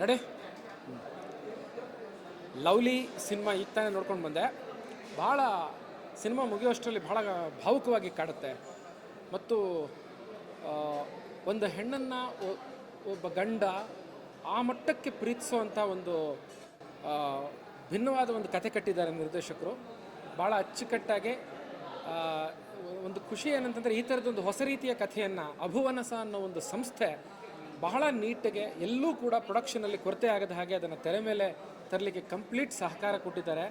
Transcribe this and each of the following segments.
ನಡೆ lovely cinema ಈಗ ತಾನೇ ನೋಡ್ಕೊಂಡು ಬಂದೆ. ಭಾಳ ಸಿನಿಮಾ ಮುಗಿಯುವಷ್ಟರಲ್ಲಿ ಭಾಳ ಭಾವುಕವಾಗಿ ಕಾಡುತ್ತೆ. ಮತ್ತು ಒಂದು ಹೆಣ್ಣನ್ನು ಒಬ್ಬ ಗಂಡ ಆ ಮಟ್ಟಕ್ಕೆ ಪ್ರೀತಿಸುವಂಥ ಒಂದು ಭಿನ್ನವಾದ ಒಂದು ಕಥೆ ಕಟ್ಟಿದ್ದಾರೆ ನಿರ್ದೇಶಕರು. ಭಾಳ ಅಚ್ಚುಕಟ್ಟಾಗಿ ಒಂದು ಖುಷಿ ಏನಂತಂದರೆ ಈ ಥರದೊಂದು ಹೊಸ ರೀತಿಯ ಕಥೆಯನ್ನು ಅಭುವನಸ ಅನ್ನೋ ಒಂದು ಸಂಸ್ಥೆ ಬಹಳ ನೀಟಾಗೆ ಎಲ್ಲೂ ಕೂಡ ಪ್ರೊಡಕ್ಷನಲ್ಲಿ ಕೊರತೆ ಆಗದ ಹಾಗೆ ಅದನ್ನು ತೆರೆ ಮೇಲೆ ತರಲಿಕ್ಕೆ ಕಂಪ್ಲೀಟ್ ಸಹಕಾರ ಕೊಟ್ಟಿದ್ದಾರೆ.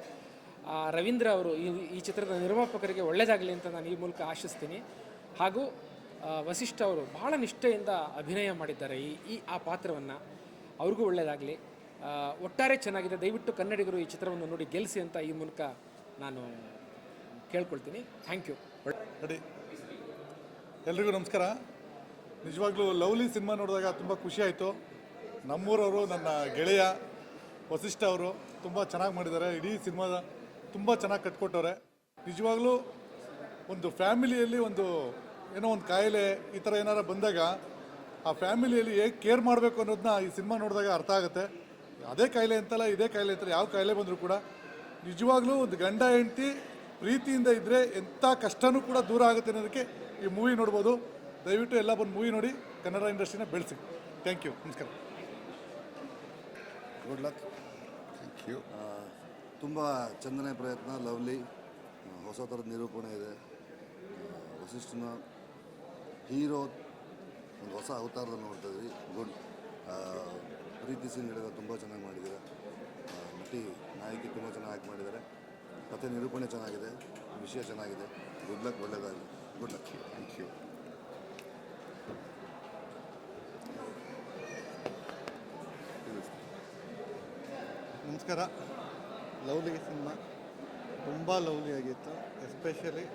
ರವೀಂದ್ರ ಅವರು ಈ ಚಿತ್ರದ ನಿರ್ಮಾಪಕರಿಗೆ ಒಳ್ಳೆಯದಾಗಲಿ ಅಂತ ನಾನು ಈ ಮೂಲಕ ಆಶಿಸ್ತೀನಿ. ಹಾಗೂ ವಸಿಷ್ಠ ಅವರು ಬಹಳ ನಿಷ್ಠೆಯಿಂದ ಅಭಿನಯ ಮಾಡಿದ್ದಾರೆ ಆ ಪಾತ್ರವನ್ನು. ಅವ್ರಿಗೂ ಒಳ್ಳೆಯದಾಗಲಿ. ಒಟ್ಟಾರೆ ಚೆನ್ನಾಗಿದೆ. ದಯವಿಟ್ಟು ಕನ್ನಡಿಗರು ಈ ಚಿತ್ರವನ್ನು ನೋಡಿ ಗೆಲ್ಲಿಸಿ ಅಂತ ಈ ಮೂಲಕ ನಾನು ಕೇಳ್ಕೊಳ್ತೀನಿ. Thank you. ರೆಡಿ. ಎಲ್ರಿಗೂ ನಮಸ್ಕಾರ. ನಿಜವಾಗ್ಲೂ ಲವ್ಲಿ ಸಿನಿಮಾ ನೋಡಿದಾಗ ತುಂಬ ಖುಷಿ ಆಯಿತು. ನಮ್ಮೂರವರು, ನನ್ನ ಗೆಳೆಯ ವಸಿಷ್ಠ ಅವರು ತುಂಬ ಚೆನ್ನಾಗಿ ಮಾಡಿದ್ದಾರೆ. ಇಡೀ ಸಿನಿಮಾದ ತುಂಬ ಚೆನ್ನಾಗಿ ಕಟ್ಕೊಟ್ಟವ್ರೆ. ನಿಜವಾಗ್ಲೂ ಒಂದು ಫ್ಯಾಮಿಲಿಯಲ್ಲಿ ಏನೋ ಒಂದು ಕಾಯಿಲೆ ಈ ಥರ ಏನಾರು ಬಂದಾಗ ಆ ಫ್ಯಾಮಿಲಿಯಲ್ಲಿ ಹೇಗೆ ಕೇರ್ ಮಾಡಬೇಕು ಅನ್ನೋದನ್ನ ಈ ಸಿನಿಮಾ ನೋಡಿದಾಗ ಅರ್ಥ ಆಗುತ್ತೆ. ಅದೇ ಕಾಯಿಲೆ ಅಂತಲ್ಲ, ಇದೇ ಕಾಯಿಲೆ ಅಂತಲ್ಲ, ಯಾವ ಕಾಯಿಲೆ ಬಂದರೂ ಕೂಡ ನಿಜವಾಗ್ಲೂ ಒಂದು ಗಂಡ ಹೆಂಡತಿ ಪ್ರೀತಿಯಿಂದ ಇದ್ದರೆ ಎಂಥ ಕಷ್ಟನೂ ಕೂಡ ದೂರ ಆಗುತ್ತೆ ಅನ್ನೋದಕ್ಕೆ ಈ ಮೂವಿ ನೋಡ್ಬೋದು. ದಯವಿಟ್ಟು ಎಲ್ಲ ಬಂದು ಮೂವಿ ನೋಡಿ ಕನ್ನಡ ಇಂಡಸ್ಟ್ರಿನ ಬೆಳೆಸಿ. Thank you. ನಮಸ್ಕಾರ. Good luck. Thank you. ತುಂಬ ಚಂದನೆ ಪ್ರಯತ್ನ. ಲವ್ಲಿ ಹೊಸ ಥರದ ನಿರೂಪಣೆ ಇದೆ. ವಸಿಷ್ಠನ ಹೀರೋ ಒಂದು ಹೊಸ ಅವತಾರದಲ್ಲಿ ನೋಡ್ತಾ ಇದ್ವಿ. ಗುಡ್. ಪ್ರೀತಿ ಸೀನ್ಗಳೆಲ್ಲ ತುಂಬ ಚೆನ್ನಾಗಿ ಮಾಡಿದ್ದಾರೆ. ನಟಿ ನಾಯಕಿ ತುಂಬ ಚೆನ್ನಾಗಿ ಆ್ಯಕ್ಟ್ ಮಾಡಿದ್ದಾರೆ. ಕಥೆ ನಿರೂಪಣೆ ಚೆನ್ನಾಗಿದೆ. ವಿಷಯ ಚೆನ್ನಾಗಿದೆ. Good luck. ಒಳ್ಳೆಯದಾಗಲಿ. Good luck. Thank you. ನಮಸ್ಕಾರ. ಲವ್ಲಿ ಸಿನಿಮಾ ತುಂಬ ಲವ್ಲಿ ಆಗಿತ್ತು. ಎಸ್ಪೆಷಲಿ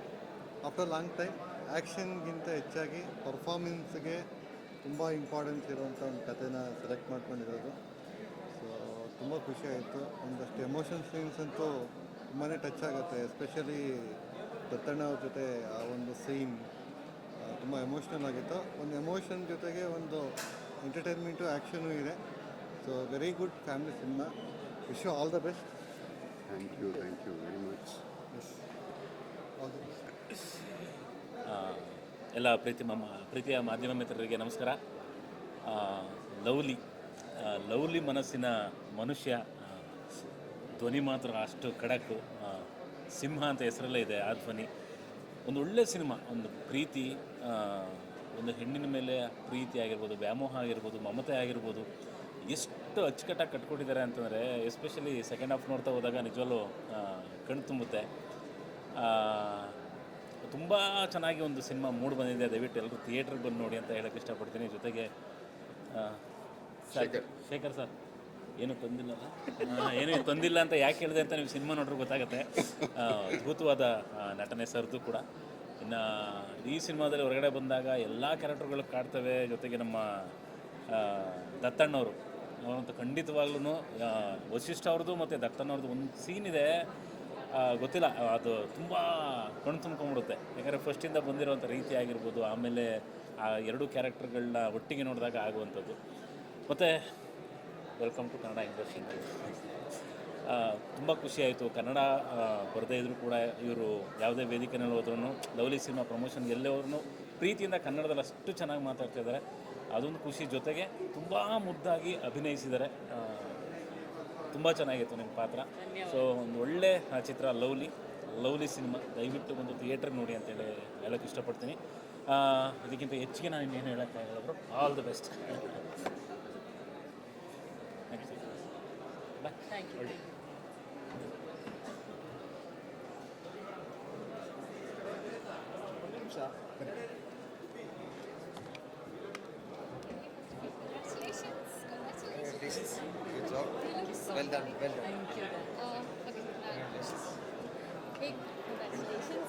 ಆಫ್ಟರ್ ಲಾಂಗ್ ಟೈಮ್ ಆ್ಯಕ್ಷನ್ಗಿಂತ ಹೆಚ್ಚಾಗಿ ಪರ್ಫಾರ್ಮೆನ್ಸ್ಗೆ ತುಂಬ ಇಂಪಾರ್ಟೆನ್ಸ್ ಇರುವಂಥ ಒಂದು ಕಥೆನ ಸೆಲೆಕ್ಟ್ ಮಾಡ್ಕೊಂಡಿರೋದು. ಸೊ ತುಂಬ ಖುಷಿ ಆಯಿತು. ಒಂದಷ್ಟು ಎಮೋಷನ್ ಸೀನ್ಸ್ ಅಂತೂ ತುಂಬಾ ಟಚ್ ಆಗುತ್ತೆ. ಎಸ್ಪೆಷಲಿ ದತ್ತಣ್ಣ ಅವ್ರ ಜೊತೆ ಆ ಒಂದು ಸೀನ್ ತುಂಬ ಎಮೋಷ್ನಲ್ ಆಗಿತ್ತು. ಒಂದು ಎಮೋಷನ್ ಜೊತೆಗೆ ಒಂದು ಎಂಟರ್ಟೈನ್ಮೆಂಟು ಆ್ಯಕ್ಷನೂ ಇದೆ. So very good family cinema. Wish you all the best. Thank you. Thank you very much. Yes, all the best. ಎಲ್ಲ ಪ್ರೀತಿಯ ಮಾಧ್ಯಮ ಮಿತ್ರರಿಗೆ ನಮಸ್ಕಾರ. ಲವ್ಲಿ ಮನಸ್ಸಿನ ಮನುಷ್ಯ. ಧ್ವನಿ ಮಾತ್ರ ಅಷ್ಟು ಖಡಕ್ಕು. ಸಿಂಹ ಅಂತ ಹೆಸರಲ್ಲೇ ಇದೆ ಆ ಧ್ವನಿ. ಒಂದು ಒಳ್ಳೆಯ ಸಿನಿಮಾ. ಒಂದು ಪ್ರೀತಿ, ಒಂದು ಹೆಣ್ಣಿನ ಮೇಲೆ ಪ್ರೀತಿ ಆಗಿರ್ಬೋದು, ವ್ಯಾಮೋಹ ಆಗಿರ್ಬೋದು, ಮಮತೆ ಆಗಿರ್ಬೋದು, ಎಷ್ಟು ಅಚ್ಚುಕಟ್ಟಾಗಿ ಕಟ್ಕೊಟ್ಟಿದ್ದಾರೆ ಅಂತಂದರೆ ಎಸ್ಪೆಷಲಿ ಸೆಕೆಂಡ್ ಹಾಫ್ ನೋಡ್ತಾ ಹೋದಾಗ ನಿಜವಲ್ಲೂ ಕಣ್ಣು ತುಂಬುತ್ತೆ. ತುಂಬ ಚೆನ್ನಾಗಿ ಒಂದು ಸಿನಿಮಾ ಮೂಡ್ ಬಂದಿದೆ. ದಯವಿಟ್ಟು ಎಲ್ಲರೂ ಥಿಯೇಟ್ರಿಗೆ ಬಂದು ನೋಡಿ ಅಂತ ಹೇಳೋಕ್ಕೆ ಇಷ್ಟಪಡ್ತೀನಿ. ಜೊತೆಗೆ ಶೇಖರ್ ಸರ್ ಏನೂ ತೊಂದಿಲ್ಲ ಅಂತ ಯಾಕೆ ಹೇಳಿದೆ ಅಂತ ನೀವು ಸಿನಿಮಾ ನೋಡ್ರೆ ಗೊತ್ತಾಗುತ್ತೆ. ಅದ್ಭುತವಾದ ನಟನೆ ಸರ್ದು ಕೂಡ. ಇನ್ನು ಈ ಸಿನಿಮಾದಲ್ಲಿ ಹೊರಗಡೆ ಬಂದಾಗ ಎಲ್ಲ ಕ್ಯಾರೆಕ್ಟರ್ಗಳು ಕಾಡ್ತವೆ. ಜೊತೆಗೆ ನಮ್ಮ ದತ್ತಣ್ಣವರು ಅವರಂತೂ ಖಂಡಿತವಾಗ್ಲೂ ವಸಿಷ್ಠ ಅವ್ರದ್ದು ಮತ್ತು ದತ್ತಣ್ಣವ್ರದ್ದು ಒಂದು ಸೀನ್ ಇದೆ, ಗೊತ್ತಿಲ್ಲ, ಅದು ತುಂಬ ಕಣ್ಣು ತುಂಬ್ಕೊಂಡ್ಬಿಡುತ್ತೆ. ಯಾಕಂದರೆ ಫಸ್ಟಿಂದ ಬಂದಿರೋವಂಥ ರೀತಿ ಆಗಿರ್ಬೋದು, ಆಮೇಲೆ ಆ ಎರಡು ಕ್ಯಾರೆಕ್ಟರ್ಗಳನ್ನ ಒಟ್ಟಿಗೆ ನೋಡಿದಾಗ ಆಗುವಂಥದ್ದು. ಮತ್ತು ವೆಲ್ಕಮ್ ಟು ಕನ್ನಡ ಇಂಡಸ್ಟ್ರಿ. ತುಂಬ ಖುಷಿಯಾಯಿತು. ಕನ್ನಡ ಬರದೇ ಇದ್ದರೂ ಕೂಡ ಇವರು ಯಾವುದೇ ವೇದಿಕೆಯಲ್ಲಿ ಹೋದ್ರೂ, ಲವ್ಲಿ ಸಿನಿಮಾ ಪ್ರಮೋಷನ್ ಎಲ್ಲೇ ಹೋದ್ರೂ ಪ್ರೀತಿಯಿಂದ ಕನ್ನಡದಲ್ಲಿ ಅಷ್ಟು ಚೆನ್ನಾಗಿ ಮಾತಾಡ್ತಿದ್ದಾರೆ. ಅದೊಂದು ಖುಷಿ. ಜೊತೆಗೆ ತುಂಬ ಮುದ್ದಾಗಿ ಅಭಿನಯಿಸಿದ್ದಾರೆ. ತುಂಬ ಚೆನ್ನಾಗಿತ್ತು ನಿಮ್ಮ ಪಾತ್ರ. ಸೊ ಒಂದು ಒಳ್ಳೆ ಚಿತ್ರ ಲವ್ಲಿ ಸಿನಿಮಾ. ದಯವಿಟ್ಟು ಒಂದು ಥಿಯೇಟ್ರಿಗೆ ನೋಡಿ ಅಂತೇಳಿ ಹೇಳೋಕ್ಕೆ ಇಷ್ಟಪಡ್ತೀನಿ. ಇದಕ್ಕಿಂತ ಹೆಚ್ಚಿಗೆ ನಾನು ಇನ್ನೇನು ಹೇಳೋಕ್ಕಾಗಲ್ಲ. All the best. Bye. Thank you. Well done. Thank you. Okay. Big congratulations.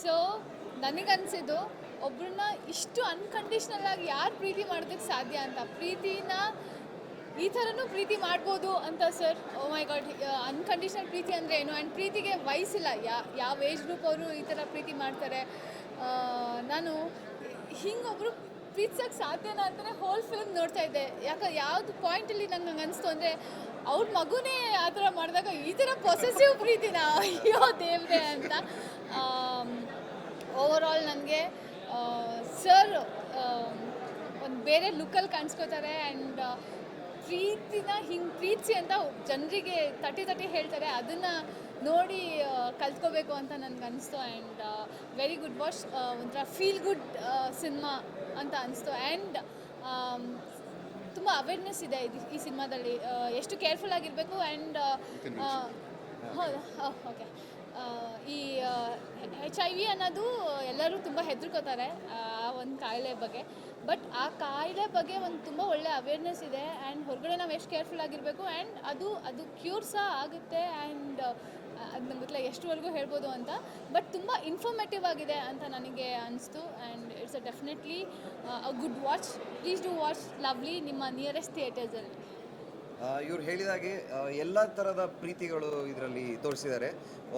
So ನನಗನ್ಸಿದ್ದು ಒಬ್ಬರನ್ನ ಇಷ್ಟು ಅನ್ಕಂಡೀಷ್ನಲ್ ಆಗಿ ಯಾರು ಪ್ರೀತಿ ಮಾಡೋದಕ್ಕೆ ಸಾಧ್ಯ ಅಂತ. ಪ್ರೀತಿನ ಈ ಥರನೂ ಪ್ರೀತಿ ಮಾಡ್ಬೋದು ಅಂತ sir. O my god, unconditional ಪ್ರೀತಿ ಅಂದರೆ ಏನು? ಆ್ಯಂಡ್ ಪ್ರೀತಿಗೆ ವಯಸ್ಸಿಲ್ಲ. ಯಾವ ಏಜ್ ಗ್ರೂಪ್ ಅವರು ಈ ಥರ ಪ್ರೀತಿ ಮಾಡ್ತಾರೆ. ನಾನು ಹಿಂಗೊಬ್ರು ಪ್ರೀತಿಸೋಕ್ಕೆ ಸಾಧ್ಯನಾ ಅಂತಲೇ ಹೋಲ್ ಫಿಲ್ಮ್ ನೋಡ್ತಾ ಇದ್ದೆ. ಯಾವುದು ಪಾಯಿಂಟಲ್ಲಿ ನಂಗೆ ಹಂಗೆ ಅನಿಸ್ತು ಅಂದರೆ ಅವ್ರ ಮಗುನೇ ಆ ಥರ ಮಾಡಿದಾಗ ಈ ಥರ ಪೊಸೆಸಿವ್ ಪ್ರೀತಿನ ಅಯ್ಯೋ ದೇವ್ರೆ ಅಂತ. ಓವರಾಲ್ ನನಗೆ ಸರ್ ಒಂದು ಬೇರೆ ಲುಕ್ಕಲ್ಲಿ ಕಾಣಿಸ್ಕೋತಾರೆ ಆ್ಯಂಡ್ ಪ್ರೀತಿನ ಹಿಂಗೆ ಪ್ರೀತಿಸಿ ಅಂತ ಜನರಿಗೆ ತಟ್ಟಿ ಹೇಳ್ತಾರೆ. ಅದನ್ನು ನೋಡಿ ಕಲ್ತ್ಕೋಬೇಕು ಅಂತ ನನಗೆ ಅನಿಸ್ತು. ಆ್ಯಂಡ್ ವೆರಿ ಗುಡ್ ವಾಚ್, ಒಂಥರ ಫೀಲ್ ಗುಡ್ ಸಿನಿಮಾ ಅಂತ ಅನಿಸ್ತು. ಆ್ಯಂಡ್ ತುಂಬ ಅವೇರ್ನೆಸ್ ಇದೆ ಈ ಸಿನಿಮಾದಲ್ಲಿ, ಎಷ್ಟು ಕೇರ್ಫುಲ್ ಆಗಿರಬೇಕು. ಆ್ಯಂಡ್ ಹೌದು, ಓಕೆ. ಈ HIV ಅನ್ನೋದು ಎಲ್ಲರೂ ತುಂಬ ಹೆದರ್ಕೋತಾರೆ ಆ ಒಂದು ಕಾಯಿಲೆ ಬಗ್ಗೆ. ಬಟ್ ಆ ಕಾಯಿಲೆ ಬಗ್ಗೆ ಒಂದು ತುಂಬ ಒಳ್ಳೆ ಅವೇರ್ನೆಸ್ ಇದೆ. ಆ್ಯಂಡ್ ಹೊರಗಡೆ ನಾವು ಎಷ್ಟು ಕೇರ್ಫುಲ್ ಆಗಿರಬೇಕು. ಆ್ಯಂಡ್ ಅದು ಕ್ಯೂರ್ ಸಹ ಆಗುತ್ತೆ. ಆ್ಯಂಡ್ ಅದು ನಂಗೆ ಗೊತ್ತಿಲ್ಲ ಎಷ್ಟುವರೆಗೂ ಹೇಳ್ಬೋದು ಅಂತ, ಬಟ್ ತುಂಬ ಇನ್ಫಾರ್ಮೇಟಿವ್ ಆಗಿದೆ ಅಂತ ನನಗೆ ಅನಿಸ್ತು. And it's definitely a good watch. Please do watch lovely ನಿಮ್ಮ ನಿಯರೆಸ್ಟ್ ಥಿಯೇಟರ್ಸಲ್ಲಿ. ಇವ್ರು ಹೇಳಿದಾಗೆ ಎಲ್ಲ ಥರದ ಪ್ರೀತಿಗಳು ಇದರಲ್ಲಿ ತೋರಿಸಿದ್ದಾರೆ.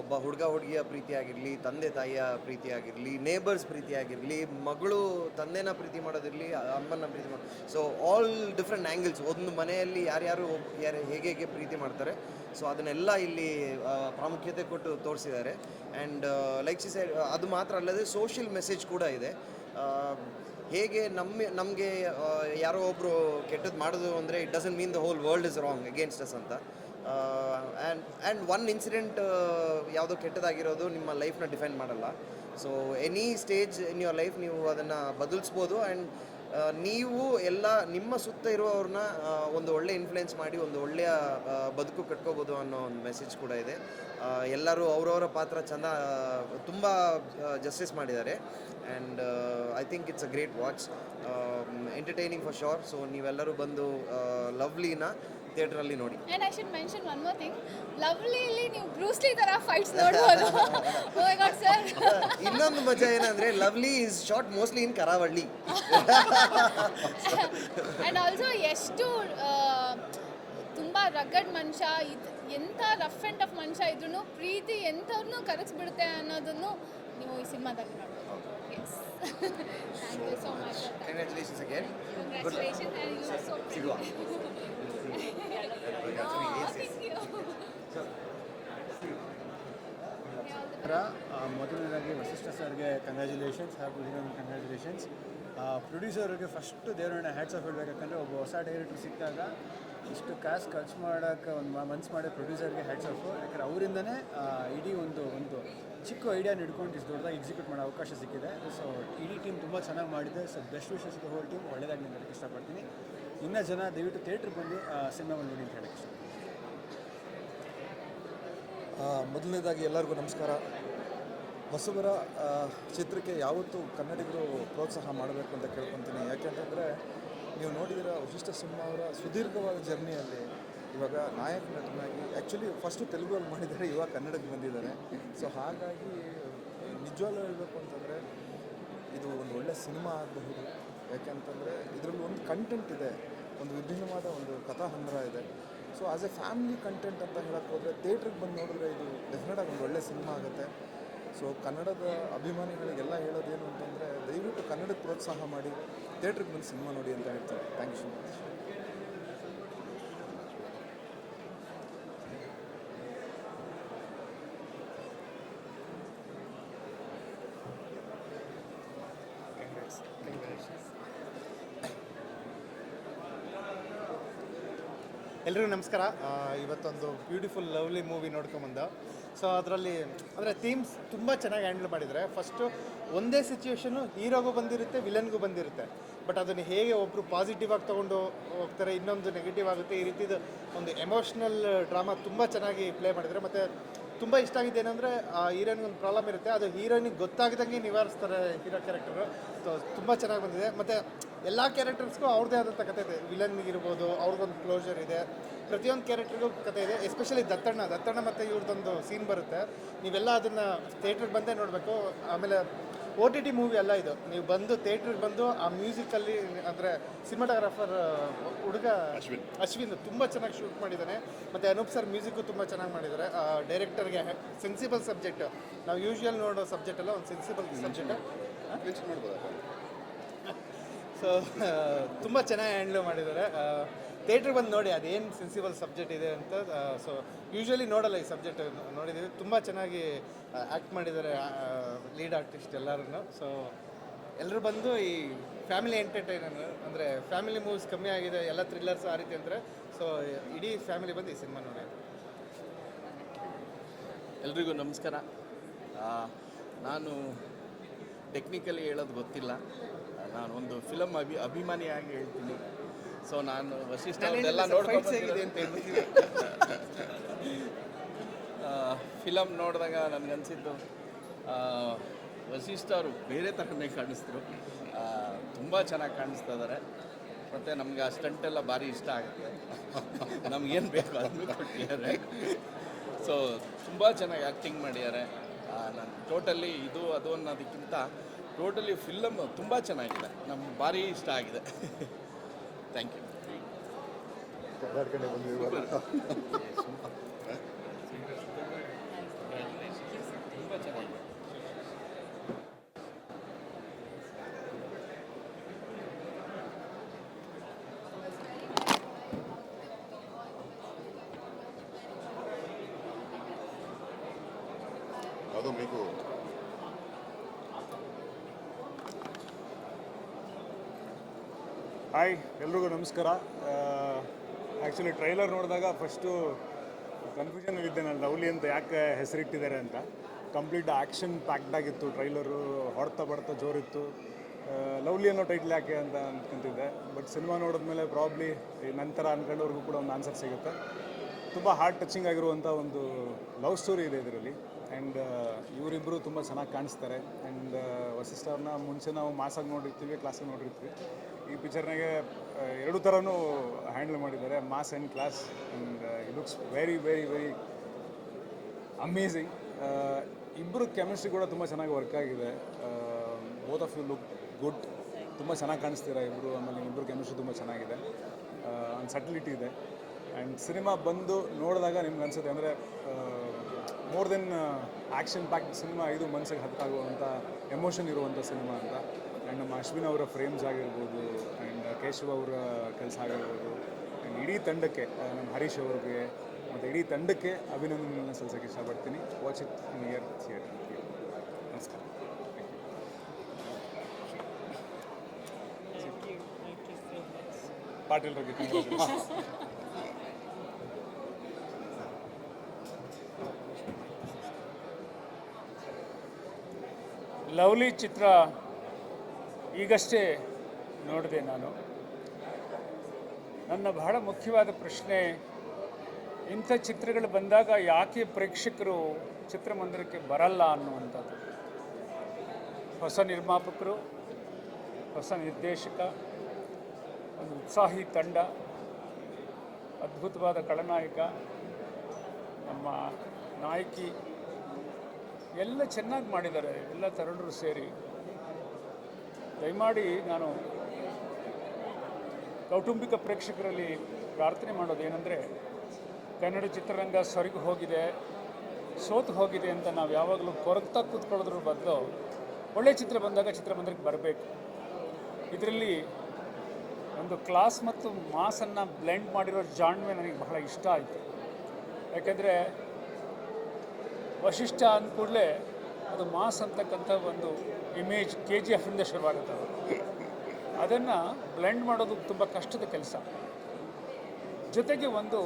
ಒಬ್ಬ ಹುಡುಗ ಹುಡುಗಿಯ ಪ್ರೀತಿ ಆಗಿರಲಿ, ತಂದೆ ತಾಯಿಯ ಪ್ರೀತಿ ಆಗಿರಲಿ, ನೇಬರ್ಸ್ ಪ್ರೀತಿ ಆಗಿರಲಿ, ಮಗಳು ತಂದೆನ ಪ್ರೀತಿ ಮಾಡೋದಿರಲಿ, ಅಮ್ಮನ ಪ್ರೀತಿ ಮಾಡೋದು. So all different angles. ಒಂದು ಮನೆಯಲ್ಲಿ ಯಾರು ಹೇಗೆ ಪ್ರೀತಿ ಮಾಡ್ತಾರೆ, ಸೊ ಅದನ್ನೆಲ್ಲ ಇಲ್ಲಿ ಪ್ರಾಮುಖ್ಯತೆ ಕೊಟ್ಟು ತೋರಿಸಿದ್ದಾರೆ. ಆ್ಯಂಡ್ ಲೈಕ್ ಶಿ ಸೈಡ್, ಅದು ಮಾತ್ರ ಅಲ್ಲದೆ ಸೋಷಿಯಲ್ ಮೆಸೇಜ್ ಕೂಡ ಇದೆ. ಹೇಗೆ ನಮಗೆ ಯಾರೋ ಒಬ್ಬರು ಕೆಟ್ಟದ್ದು ಮಾಡೋದು ಅಂದರೆ it doesn't mean the whole world is wrong against us ಅಂತ. ಆ್ಯಂಡ್ ಒನ್ ಇನ್ಸಿಡೆಂಟ್ ಯಾವುದೋ ಕೆಟ್ಟದಾಗಿರೋದು ನಿಮ್ಮ ಲೈಫ್ನ ಡಿಫೈನ್ ಮಾಡಲ್ಲ. So any stage in your life ನೀವು ಅದನ್ನು ಬದಲಿಸ್ಬೋದು. ಆ್ಯಂಡ್ ನೀವು ಎಲ್ಲ ನಿಮ್ಮ ಸುತ್ತ ಇರುವವ್ರನ್ನ ಒಂದು ಒಳ್ಳೆ ಇನ್ಫ್ಲುಯೆನ್ಸ್ ಮಾಡಿ ಒಂದು ಒಳ್ಳೆಯ ಬದುಕು ಕಟ್ಕೋಬೋದು ಅನ್ನೋ ಒಂದು ಮೆಸೇಜ್ ಕೂಡ ಇದೆ. ಎಲ್ಲರೂ ಅವರವರ ಪಾತ್ರ ತುಂಬ ಜಸ್ಟಿಸ್ ಮಾಡಿದ್ದಾರೆ. And I think it's a great watch, entertaining for sure. So ನೀವೆಲ್ಲರೂ ಬಂದು ಲವ್ಲಿನ ಥಿಯೇಟ್ರಲ್ಲಿ ನೋಡಿ. And I should mention one more thing, ಲವ್ಲಿಲಿ ನೀವು ಬ್ರೂಸ್ಲಿ ಥರ ಫೈಟ್ಸ್ ನೋಡ್ಬೋದು. Oh my god sir. ಇನ್ನೊಂದು ಮಜಾ ಏನಂದರೆ Lovely is shot mostly in Karavali. And also ಎಷ್ಟು ತುಂಬ ರಗ್ಗಡ್ ಮನುಷ್ಯ, ಎಂಥ ರಫ್ ಆ್ಯಂಡ್ ಟಫ್ ಮನುಷ್ಯ ಇದ್ರೂ ಪ್ರೀತಿ ಎಂಥವ್ರನ್ನೂ ಕರಗಿಸ್ಬಿಡುತ್ತೆ ಅನ್ನೋದನ್ನು ನೀವು ಈ ಸಿನಿಮಾದಲ್ಲಿ ನೋಡ್ಬೋದು. Yes, thank you so much. Congratulations again. Congratulation and you are so ಸಿಗುವ. ಮೊದಲನೇದಾಗಿ ವಸಿಷ್ಠ ಸರ್ಗೆ ಕಂಗ್ರ್ಯಾಚುಲೇಷನ್ಸ್ ಹಾಗೂ ಹೀರೋಯಿನ್ ಕಂಗ್ರ್ಯಾಚುಲೇಷನ್ಸ್. ಪ್ರೊಡ್ಯೂಸರ್ಗೆ ಫಸ್ಟು ದೇವರನ್ನ ಹ್ಯಾಟ್ಸ್ ಆಫ್ ಹೇಳಬೇಕು. ಯಾಕಂದರೆ ಒಬ್ಬ ಹೊಸ ಡೈರೆಕ್ಟ್ರ್ ಸಿಕ್ಕಾಗ ಇಷ್ಟು ಕಾಸು ಖರ್ಚು ಮಾಡೋಕ್ಕೆ ಒಂದು ಮನ್ಸು ಮಾಡೋ ಪ್ರೊಡ್ಯೂಸರ್ಗೆ ಹ್ಯಾಟ್ಸ್ ಆಫು. ಯಾಕಂದರೆ ಅವರಿಂದನೇ ಇಡೀ ಒಂದು ಚಿಕ್ಕ ಐಡಿಯಾ ಹಿಡ್ಕೊಂಡು ಇಷ್ಟು ದೊಡ್ಡದಾಗಿ ಎಕ್ಸಿಕ್ಯೂಟ್ ಮಾಡೋ ಅವಕಾಶ ಸಿಕ್ಕಿದೆ. ಸೊ ಇಡೀ ಟೀಮ್ ತುಂಬ ಚೆನ್ನಾಗಿ ಮಾಡಿದೆ. So best wishes whole team ಒಳ್ಳೆಯದಾಗಿ ನಾನು ಹೇಳಕ್ಕೆ ಇಷ್ಟಪಡ್ತೀನಿ. ಇನ್ನೂ ಜನ ದಯವಿಟ್ಟು ಥಿಯೇಟ್ರಿಗೆ ಬಂದು ಸಿನಿಮಾವನ್ನು ನೋಡಿ ಅಂತ ಹೇಳಕ್ಕೆ ಇಷ್ಟಪಡ್ತೀನಿ. ಮೊದಲನೇದಾಗಿ ಎಲ್ಲರಿಗೂ ನಮಸ್ಕಾರ. ಹೊಸಬರ ಚಿತ್ರಕ್ಕೆ ಯಾವತ್ತೂ ಕನ್ನಡಿಗರು ಪ್ರೋತ್ಸಾಹ ಮಾಡಬೇಕು ಅಂತ ಕೇಳ್ಕೊತೀನಿ. ಯಾಕೆಂತಂದರೆ ನೀವು ನೋಡಿದಿರ ವಸಿಷ್ಠ ಸಿನಿಮಾ ಅವರ ಸುದೀರ್ಘವಾದ ಜರ್ನಿಯಲ್ಲಿ ಇವಾಗ ನಾಯಕ ನಟನಾಗಿ ಆ್ಯಕ್ಚುಲಿ ಫಸ್ಟು ತೆಲುಗಲ್ಲಿ ಮಾಡಿದ್ದಾರೆ, ಇವಾಗ ಕನ್ನಡಕ್ಕೆ ಬಂದಿದ್ದಾರೆ. ಸೊ ಹಾಗಾಗಿ ನಿಜವಾಗ್ಲೂ ಹೇಳಬೇಕು ಅಂತಂದರೆ ಇದು ಒಂದು ಒಳ್ಳೆಯ ಸಿನಿಮಾ ಆಗಬಹುದು. ಯಾಕೆಂತಂದರೆ ಇದರಲ್ಲಿ ಒಂದು ಕಂಟೆಂಟ್ ಇದೆ, ಒಂದು ವಿಭಿನ್ನವಾದ ಒಂದು ಕಥಾಹಂದ್ರ ಇದೆ. So as A family content ಅಂತ ಹೇಳಕ್ಕೆ ಹೋದರೆ ಥಿಯೇಟ್ರಿಗೆ ಬಂದು ನೋಡಿದ್ರೆ ಇದು ಡೆಫಿನೆಟಾಗಿ ಒಂದು ಒಳ್ಳೆಯ ಸಿನಿಮಾ ಆಗುತ್ತೆ. ಸೊ ಕನ್ನಡದ ಅಭಿಮಾನಿಗಳಿಗೆಲ್ಲ ಹೇಳೋದೇನು ಅಂತಂದರೆ ದಯವಿಟ್ಟು ಕನ್ನಡಕ್ಕೆ ಪ್ರೋತ್ಸಾಹ ಮಾಡಿ ಥಿಯೇಟ್ರಿಗೆ ಬಂದು ಸಿನಿಮಾ ನೋಡಿ ಅಂತ ಹೇಳ್ತಾರೆ. Thank you so much. ಎಲ್ರಿಗೂ ನಮಸ್ಕಾರ. ಇವತ್ತೊಂದು ಬ್ಯೂಟಿಫುಲ್ ಲವ್ಲಿ ಮೂವಿ ನೋಡ್ಕೊಂಬಂದು. ಸೊ ಅದರಲ್ಲಿ ಅಂದರೆ ಥೀಮ್ಸ್ ತುಂಬ ಚೆನ್ನಾಗಿ ಹ್ಯಾಂಡಲ್ ಮಾಡಿದ್ದಾರೆ. ಫಸ್ಟು ಒಂದೇ ಸಿಚುವೇಶನು ಹೀರೋಗೂ ಬಂದಿರುತ್ತೆ, ವಿಲನ್ಗೂ ಬಂದಿರುತ್ತೆ. ಬಟ್ ಅದನ್ನು ಹೇಗೆ ಒಬ್ಬರು ಪಾಸಿಟಿವ್ ಆಗಿ ತೊಗೊಂಡು ಹೋಗ್ತಾರೆ, ಇನ್ನೊಂದು ನೆಗೆಟಿವ್ ಆಗುತ್ತೆ. ಈ ರೀತಿದು ಒಂದು ಎಮೋಷ್ನಲ್ ಡ್ರಾಮಾ ತುಂಬ ಚೆನ್ನಾಗಿ ಪ್ಲೇ ಮಾಡಿದ್ದಾರೆ. ಮತ್ತು ತುಂಬ ಇಷ್ಟ ಆಗಿದೆ ಏನಂದರೆ ಆ ಹೀರೋಯಿನ್ಗೆ ಒಂದು ಪ್ರಾಬ್ಲಮ್ ಇರುತ್ತೆ, ಅದು ಹೀರೋಯಿನಿಗೆ ಗೊತ್ತಾಗ್ದಂಗೆ ನಿವಾರಿಸ್ತಾರೆ ಹೀರೋ ಕ್ಯಾರೆಕ್ಟರು. ಸೊ ತುಂಬ ಚೆನ್ನಾಗಿ ಬಂದಿದೆ. ಮತ್ತು ಎಲ್ಲ ಕ್ಯಾರೆಕ್ಟರ್ಸ್ಗೂ ಅವ್ರದ್ದೇ ಆದಂಥ ಕಥೆ ಇದೆ. ವಿಲನ್ಗಿರ್ಬೋದು ಅವ್ರಿಗೊಂದು ಕ್ಲೋಜರ್ ಇದೆ, ಪ್ರತಿಯೊಂದು ಕ್ಯಾರೆಕ್ಟರ್ಗೂ ಕಥೆ ಇದೆ. ಎಸ್ಪೆಷಲಿ ದತ್ತಣ್ಣ ಮತ್ತು ಇವ್ರದ್ದೊಂದು ಸೀನ್ ಬರುತ್ತೆ. ನೀವೆಲ್ಲ ಅದನ್ನು ಥಿಯೇಟ್ರಿಗೆ ಬಂದೇ ನೋಡಬೇಕು. ಆಮೇಲೆ OTT ಮೂವಿ ಅಲ್ಲ ಇದು, ನೀವು ಬಂದು ಥಿಯೇಟ್ರಿಗೆ ಬಂದು ಆ ಮ್ಯೂಸಿಕಲ್ಲಿ ಅಂದರೆ ಸಿನಿಮಾಟೋಗ್ರಾಫರ್ ಹುಡುಗ ಅಶ್ವಿನ್ ತುಂಬ ಚೆನ್ನಾಗಿ ಶೂಟ್ ಮಾಡಿದ್ದಾನೆ. ಮತ್ತು ಅನೂಪ್ ಸರ್ ಮ್ಯೂಸಿಕ್ಕು ತುಂಬ ಚೆನ್ನಾಗಿ ಮಾಡಿದ್ದಾರೆ. ಡೈರೆಕ್ಟರ್ಗೆ ಸೆನ್ಸಿಬಲ್ ಸಬ್ಜೆಕ್ಟ್, ನಾವು ಯೂಶ್ವಲ್ ನೋಡೋ ಸಬ್ಜೆಕ್ಟ್ ಅಲ್ಲ, ಒಂದು ಸೆನ್ಸಿಬಲ್ ಸಬ್ಜೆಕ್ಟ್ ಸೊ ತುಂಬ ಚೆನ್ನಾಗಿ ಹ್ಯಾಂಡ್ಲ್ ಮಾಡಿದ್ದಾರೆ. ಥಿಯೇಟ್ರಿಗೆ ಬಂದು ನೋಡಿ ಅದೇನು ಸೆನ್ಸಿಬಲ್ ಸಬ್ಜೆಕ್ಟ್ ಇದೆ ಅಂತ. ಸೊ ಯೂಶ್ವಲಿ ನೋಡಲ್ಲ ಈ ಸಬ್ಜೆಕ್ಟ್, ನೋಡಿದ್ದೀವಿ. ತುಂಬ ಚೆನ್ನಾಗಿ ಆ್ಯಕ್ಟ್ ಮಾಡಿದ್ದಾರೆ ಲೀಡ್ ಆರ್ಟಿಸ್ಟ್ ಎಲ್ಲರೂ. ಸೊ ಎಲ್ಲರೂ ಬಂದು ಈ ಫ್ಯಾಮಿಲಿ ಎಂಟರ್ಟೈನರ್ ಅಂದರೆ ಫ್ಯಾಮಿಲಿ ಮೂವೀಸ್ ಕಮ್ಮಿ ಆಗಿದೆ, ಎಲ್ಲ ಥ್ರಿಲ್ಲರ್ಸ್ ಆ ರೀತಿ ಅಂತಾರೆ. ಸೊ ಇಡೀ ಫ್ಯಾಮಿಲಿ ಬಂದು ಈ ಸಿನಿಮಾ ನೋಡಿ. ಎಲ್ರಿಗೂ ನಮಸ್ಕಾರ. ನಾನು ಟೆಕ್ನಿಕಲಿ ಹೇಳೋದು ಗೊತ್ತಿಲ್ಲ, ನಾನು ಒಂದು ಫಿಲಮ್ ಅಭಿಮಾನಿಯಾಗಿ ಹೇಳ್ತೀನಿ. ಸೊ ನಾನು ವಶಿಷ್ಠ ಅವ್ರದ್ದೆಲ್ಲ ನೋಡ್ಕೊಂಡ್ಬಂದಿದೆ ಅಂತ ಹೇಳ್ತೀನಿ. ಫಿಲಮ್ ನೋಡಿದಾಗ ನನಗನ್ಸಿದ್ದು ವಶಿಷ್ಠ ಅವರು ಬೇರೆ ಥರನೇ ಕಾಣಿಸಿದ್ರು. ತುಂಬ ಚೆನ್ನಾಗಿ ಕಾಣಿಸ್ತಾ ಇದ್ದಾರೆ. ಮತ್ತು ನಮಗೆ ಆ ಸ್ಟಂಟೆಲ್ಲ ಭಾರಿ ಇಷ್ಟ ಆಗುತ್ತೆ. ನಮಗೇನು ಬೇಕು ಅದನ್ನು ಕೊಟ್ಟಿದ್ದಾರೆ. ಸೊ ತುಂಬ ಚೆನ್ನಾಗಿ ಆ್ಯಕ್ಟಿಂಗ್ ಮಾಡಿದ್ದಾರೆ. ನಾನು ಟೋಟಲಿ ಇದು ಅದು ಅನ್ನೋದಕ್ಕಿಂತ ಟೋಟಲಿ ಫಿಲಮ್ ತುಂಬ ಚೆನ್ನಾಗಿದೆ, ನಮ್ಗೆ ಭಾರಿ ಇಷ್ಟ ಆಗಿದೆ. Thank you. ತುಂಬ ಚೆನ್ನಾಗಿದೆ. ಅದು మీకు ಹಾಯ್, ಎಲ್ರಿಗೂ ನಮಸ್ಕಾರ. ಆ್ಯಕ್ಚುಲಿ ಟ್ರೈಲರ್ ನೋಡಿದಾಗ ಫಸ್ಟು ಕನ್ಫ್ಯೂಷನಲ್ಲಿದ್ದೆ ನಾನು, ಲವ್ಲಿ ಅಂತ ಯಾಕೆ ಹೆಸರಿಟ್ಟಿದ್ದಾರೆ ಅಂತ. ಕಂಪ್ಲೀಟ್ ಆ್ಯಕ್ಷನ್ ಪ್ಯಾಕ್ಡ್ ಆಗಿತ್ತು ಟ್ರೈಲರು, ಹೊಡ್ತಾ ಬಡ್ತಾ ಜೋರಿತ್ತು. ಲವ್ಲಿ ಅನ್ನೋ ಟೈಟ್ಲ್ ಯಾಕೆ ಅಂತ ಅಂದ್ಕೊಂತಿದ್ದೆ. ಬಟ್ ಸಿನಿಮಾ ನೋಡಿದ್ಮೇಲೆ ಪ್ರಾಬ್ಲಿ ನಂತರ ಅಂದ್ಕೊಂಡವ್ರಿಗೂ ಕೂಡ ಒಂದು ಆನ್ಸರ್ ಸಿಗುತ್ತೆ. ತುಂಬ ಹಾರ್ಟ್ ಟಚಿಂಗ್ ಆಗಿರುವಂಥ ಒಂದು ಲವ್ ಸ್ಟೋರಿ ಇದೆ ಇದರಲ್ಲಿ. ಆ್ಯಂಡ್ ಇವರಿಬ್ಬರು ತುಂಬ ಚೆನ್ನಾಗಿ ಕಾಣಿಸ್ತಾರೆ. ಆ್ಯಂಡ್ ವಸಿಷ್ಠ ಅವ್ರನ್ನ ಮುಂಚೆ ನಾವು ಮಾಸಾಗಿ ನೋಡಿರ್ತೀವಿ, ಕ್ಲಾಸಾಗಿ ನೋಡಿರ್ತೀವಿ. ಈ ಪಿಕ್ಚರ್ನಾಗೆ ಎರಡು ಥರನೂ ಹ್ಯಾಂಡಲ್ ಮಾಡಿದ್ದಾರೆ, mass and class. And it looks very very very amazing. ಇಬ್ಬರು ಕೆಮಿಸ್ಟ್ರಿ ಕೂಡ ತುಂಬ ಚೆನ್ನಾಗಿ ವರ್ಕ್ ಆಗಿದೆ. Both of you look good, ತುಂಬ ಚೆನ್ನಾಗಿ ಕಾಣಿಸ್ತೀರ ಇಬ್ಬರು. ಆಮೇಲೆ ಇಬ್ಬರು ಕೆಮಿಸ್ಟ್ರಿ ತುಂಬ ಚೆನ್ನಾಗಿದೆ, ಒಂದು ಸಟಿಲಿಟಿ ಇದೆ. ಆ್ಯಂಡ್ ಸಿನಿಮಾ ಬಂದು ನೋಡಿದಾಗ ನಿಮ್ಗೆ ಅನಿಸುತ್ತೆ ಅಂದರೆ more than action packed cinema, ಇದು ಮನಸ್ಸಿಗೆ ಹತ್ತಿರ ಆಗುವಂಥ ಎಮೋಷನ್ ಇರುವಂಥ ಸಿನಿಮಾ ಅಂತ. ಆ್ಯಂಡ್ ನಮ್ಮ ಅಶ್ವಿನ್ ಅವರ ಫ್ರೇಮ್ಸ್ ಆಗಿರ್ಬೋದು, ಆ್ಯಂಡ್ ಕೇಶವ್ ಅವರ ಕೆಲಸ ಆಗಿರ್ಬೋದು, ಆ್ಯಂಡ್ ಇಡೀ ತಂಡಕ್ಕೆ, ನಮ್ಮ ಹರೀಶ್ ಅವ್ರಿಗೆ ಮತ್ತು ಇಡೀ ತಂಡಕ್ಕೆ ಅಭಿನಂದನೆಗಳನ್ನ ಸಲ್ಲಿಸೋಕ್ಕೆ ಇಷ್ಟಪಡ್ತೀನಿ. Watch it in year theatre. ನಮಸ್ಕಾರ. ಪಾಟೀಲ್ ಬಗ್ಗೆ ಲವ್ಲಿ ಚಿತ್ರ ಈಗಷ್ಟೇ ನೋಡಿದೆ ನಾನು. ನನ್ನ ಬಹಳ ಮುಖ್ಯವಾದ ಪ್ರಶ್ನೆ, ಇಂಥ ಚಿತ್ರಗಳು ಬಂದಾಗ ಯಾಕೆ ಪ್ರೇಕ್ಷಕರು ಚಿತ್ರಮಂದಿರಕ್ಕೆ ಬರಲ್ಲ ಅನ್ನುವಂಥದ್ದು. ಹೊಸ ನಿರ್ಮಾಪಕರು, ಹೊಸ ನಿರ್ದೇಶಕ, ಒಂದು ಉತ್ಸಾಹಿ ತಂಡ, ಅದ್ಭುತವಾದ ಖಳನಾಯಕ, ನಮ್ಮ ನಾಯಕಿ ಎಲ್ಲ ಚೆನ್ನಾಗಿ ಮಾಡಿದ್ದಾರೆ, ಎಲ್ಲ ತರುಣರು ಸೇರಿ. ದಯಮಾಡಿ ನಾನು ಕೌಟುಂಬಿಕ ಪ್ರೇಕ್ಷಕರಲ್ಲಿ ಪ್ರಾರ್ಥನೆ ಮಾಡೋದು ಏನಂದರೆ, ಕನ್ನಡ ಚಿತ್ರರಂಗ ಸೊರಗಿ ಹೋಗಿದೆ, ಸೋತು ಹೋಗಿದೆ ಅಂತ ನಾವು ಯಾವಾಗಲೂ ಕೊರಗ್ತಾ ಕೂತ್ಕೊಳ್ಳೋದ್ರ ಬದಲು ಒಳ್ಳೆಯ ಚಿತ್ರ ಬಂದಾಗ ಚಿತ್ರಮಂದಿರಕ್ಕೆ ಬರಬೇಕು. ಇದರಲ್ಲಿ ಒಂದು ಕ್ಲಾಸ್ ಮತ್ತು ಮಾಸನ್ನು ಬ್ಲೆಂಡ್ ಮಾಡಿರೋ ಜಾಣ್ಮೆ ನನಗೆ ಬಹಳ ಇಷ್ಟ ಆಯಿತು. ಯಾಕೆಂದರೆ ವಶಿಷ್ಠ ಅಂದ ಕೂಡಲೇ ಅದು ಮಾಸ್ ಅಂತಕ್ಕಂಥ ಒಂದು ಇಮೇಜ್ KGF ಇಂದ ಶುರುವಾಗುತ್ತೆ. ಅದನ್ನು ಬ್ಲೆಂಡ್ ಮಾಡೋದು ತುಂಬ ಕಷ್ಟದ ಕೆಲಸ. ಜೊತೆಗೆ ಒಂದು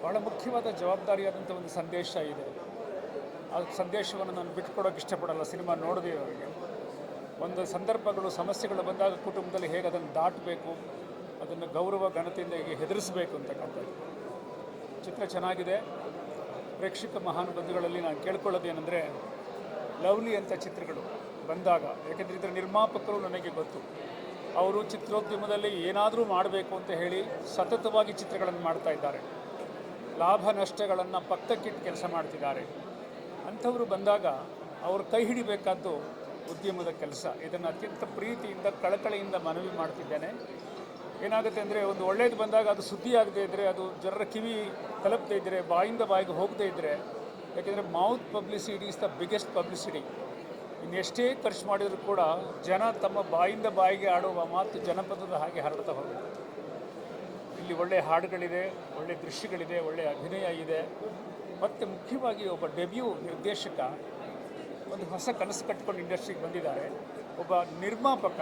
ಬಹಳ ಮುಖ್ಯವಾದ ಜವಾಬ್ದಾರಿಯಾದಂಥ ಒಂದು ಸಂದೇಶ ಇದೆ. ಆ ಸಂದೇಶವನ್ನು ನಾನು ಬಿಟ್ಕೊಡೋಕೆ ಇಷ್ಟಪಡಲ್ಲ ಸಿನಿಮಾ ನೋಡಿದೆ ಅವರಿಗೆ. ಒಂದು ಸಂದರ್ಭಗಳು, ಸಮಸ್ಯೆಗಳು ಬಂದಾಗ ಕುಟುಂಬದಲ್ಲಿ ಹೇಗೆ ಅದನ್ನು ದಾಟಬೇಕು, ಅದನ್ನು ಗೌರವ ಘನತೆಯಿಂದ ಹೇಗೆ ಹೆದರಿಸಬೇಕು ಅಂತಕ್ಕಂಥದ್ದು. ಚಿತ್ರ ಚೆನ್ನಾಗಿದೆ. ಪ್ರೇಕ್ಷಕ ಮಹಾನುಭಾವಗಳಲ್ಲಿ ನಾನು ಕೇಳ್ಕೊಳ್ಳೋದೇನೆಂದರೆ, ಲವ್ಲಿ ಅಂತ ಚಿತ್ರಗಳು ಬಂದಾಗ, ಯಾಕೆಂದರೆ ಇದರ ನಿರ್ಮಾಪಕರು ನನಗೆ ಗೊತ್ತು, ಅವರು ಚಿತ್ರೋದ್ಯಮದಲ್ಲಿ ಏನಾದರೂ ಮಾಡಬೇಕು ಅಂತ ಹೇಳಿ ಸತತವಾಗಿ ಚಿತ್ರಗಳನ್ನು ಮಾಡ್ತಾ ಇದ್ದಾರೆ. ಲಾಭ ನಷ್ಟಗಳನ್ನು ಪಕ್ಕಕ್ಕಿಟ್ಟು ಕೆಲಸ ಮಾಡ್ತಿದ್ದಾರೆ. ಅಂಥವರು ಬಂದಾಗ ಅವರು ಕೈ ಹಿಡಿಬೇಕಾದ್ದು ಉದ್ಯಮದ ಕೆಲಸ. ಇದನ್ನು ಅತ್ಯಂತ ಪ್ರೀತಿಯಿಂದ, ಕಳಕಳಿಯಿಂದ ಮನವಿ ಮಾಡ್ತಿದ್ದೇನೆ. ಏನಾಗುತ್ತೆ ಅಂದರೆ, ಒಂದು ಒಳ್ಳೆಯದು ಬಂದಾಗ ಅದು ಸುದ್ದಿ ಆಗದೇ ಇದ್ದರೆ, ಅದು ಜನರ ಕಿವಿ ತಲುಪದೇ ಇದ್ದರೆ, ಬಾಯಿಂದ ಬಾಯಿಗೆ ಹೋಗದೇ ಇದ್ದರೆ, ಯಾಕೆಂದರೆ mouth publicity is the biggest publicity. ಇನ್ನೆಷ್ಟೇ ಖರ್ಚು ಮಾಡಿದರೂ ಕೂಡ ಜನ ತಮ್ಮ ಬಾಯಿಂದ ಬಾಯಿಗೆ ಆಡುವ ಮಾತು ಜನಪದದ ಹಾಗೆ ಹರಡ್ತಾ ಹೋಗುತ್ತೆ. ಇಲ್ಲಿ ಒಳ್ಳೆಯ ಹಾಡುಗಳಿದೆ, ಒಳ್ಳೆಯ ದೃಶ್ಯಗಳಿದೆ, ಒಳ್ಳೆಯ ಅಭಿನಯ ಇದೆ. ಮತ್ತು ಮುಖ್ಯವಾಗಿ ಒಬ್ಬ ಡೆಬ್ಯೂ ನಿರ್ದೇಶಕ ಒಂದು ಹೊಸ ಕನಸು ಕಟ್ಕೊಂಡು ಇಂಡಸ್ಟ್ರಿಗೆ ಬಂದಿದ್ದಾರೆ. ಒಬ್ಬ ನಿರ್ಮಾಪಕ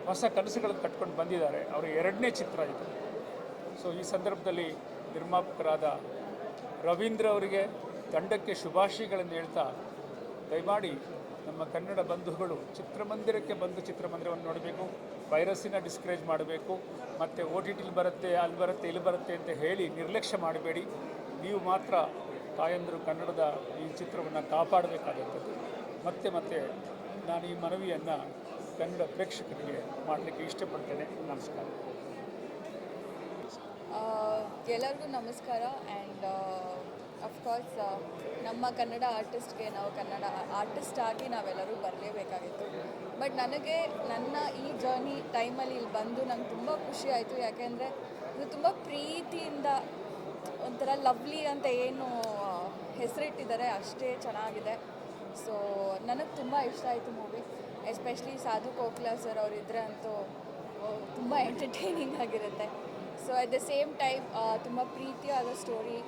ಹೊಸ ಕನಸುಗಳನ್ನು ಕಟ್ಕೊಂಡು ಬಂದಿದ್ದಾರೆ. ಅವರ 2ನೇ ಚಿತ್ರ ಇದು. ಸೊ ಈ ಸಂದರ್ಭದಲ್ಲಿ ನಿರ್ಮಾಪಕರಾದ ರವೀಂದ್ರ ಅವರಿಗೆ, ತಂಡಕ್ಕೆ ಶುಭಾಶಯಗಳನ್ನು ಹೇಳ್ತಾ, ದಯಮಾಡಿ ನಮ್ಮ ಕನ್ನಡ ಬಂಧುಗಳು ಚಿತ್ರಮಂದಿರಕ್ಕೆ ಬಂದು ಚಿತ್ರಮಂದಿರವನ್ನು ನೋಡಬೇಕು, ವೈರಸ್ಸಿನ ಡಿಸ್ಕರೇಜ್ ಮಾಡಬೇಕು, ಮತ್ತು OTTಲಿ ಬರುತ್ತೆ, ಅಲ್ಲಿ ಬರುತ್ತೆ, ಇಲ್ಲಿ ಬರುತ್ತೆ ಅಂತ ಹೇಳಿ ನಿರ್ಲಕ್ಷ್ಯ ಮಾಡಬೇಡಿ. ನೀವು ಮಾತ್ರ ತಾಯಂದರು ಕನ್ನಡದ ಈ ಚಿತ್ರವನ್ನು ಕಾಪಾಡಬೇಕಾದಂಥದ್ದು. ಮತ್ತೆ ನಾನು ಈ ಮನವಿಯನ್ನು ಕನ್ನಡ ಪ್ರೇಕ್ಷಕರಿಗೆ ಮಾಡಲಿಕ್ಕೆ ಇಷ್ಟಪಡ್ತೇನೆ. ನಮಸ್ಕಾರ. ಎಲ್ಲರಿಗೂ ನಮಸ್ಕಾರ. ಆ್ಯಂಡ್ ಅಫ್ಕೋರ್ಸ್ ನಮ್ಮ ಕನ್ನಡ ಆರ್ಟಿಸ್ಟ್ಗೆ ನಾವು ಕನ್ನಡ ಆರ್ಟಿಸ್ಟ್ ಆಗಿ ನಾವೆಲ್ಲರೂ ಬರಲೇಬೇಕಾಗಿತ್ತು. ಬಟ್ ನನಗೆ ನನ್ನ ಈ ಜರ್ನಿ ಟೈಮಲ್ಲಿ ಇಲ್ಲಿ ಬಂದು ನಂಗೆ ತುಂಬ ಖುಷಿ ಆಯಿತು. ಯಾಕೆಂದರೆ ಇದು ತುಂಬ ಪ್ರೀತಿಯಿಂದ ಒಂಥರ ಲವ್ಲಿ ಅಂತ ಏನು ಹೆಸರಿಟ್ಟಿದ್ದಾರೆ ಅಷ್ಟೇ ಚೆನ್ನಾಗಿದೆ. ಸೊ ನನಗೆ ತುಂಬ ಇಷ್ಟ ಆಯಿತು ಮೂವಿ. ಎಸ್ಪೆಷಲಿ ಸಾಧು ಕೋಕಿಲಾ ಸರ್ ಅವರಿದ್ದರೆ ಅಂತೂ ತುಂಬ ಎಂಟರ್ಟೈನಿಂಗ್ ಆಗಿರುತ್ತೆ. So at the same time ತುಂಬ ಪ್ರೀತಿಯಾದ ಸ್ಟೋರಿ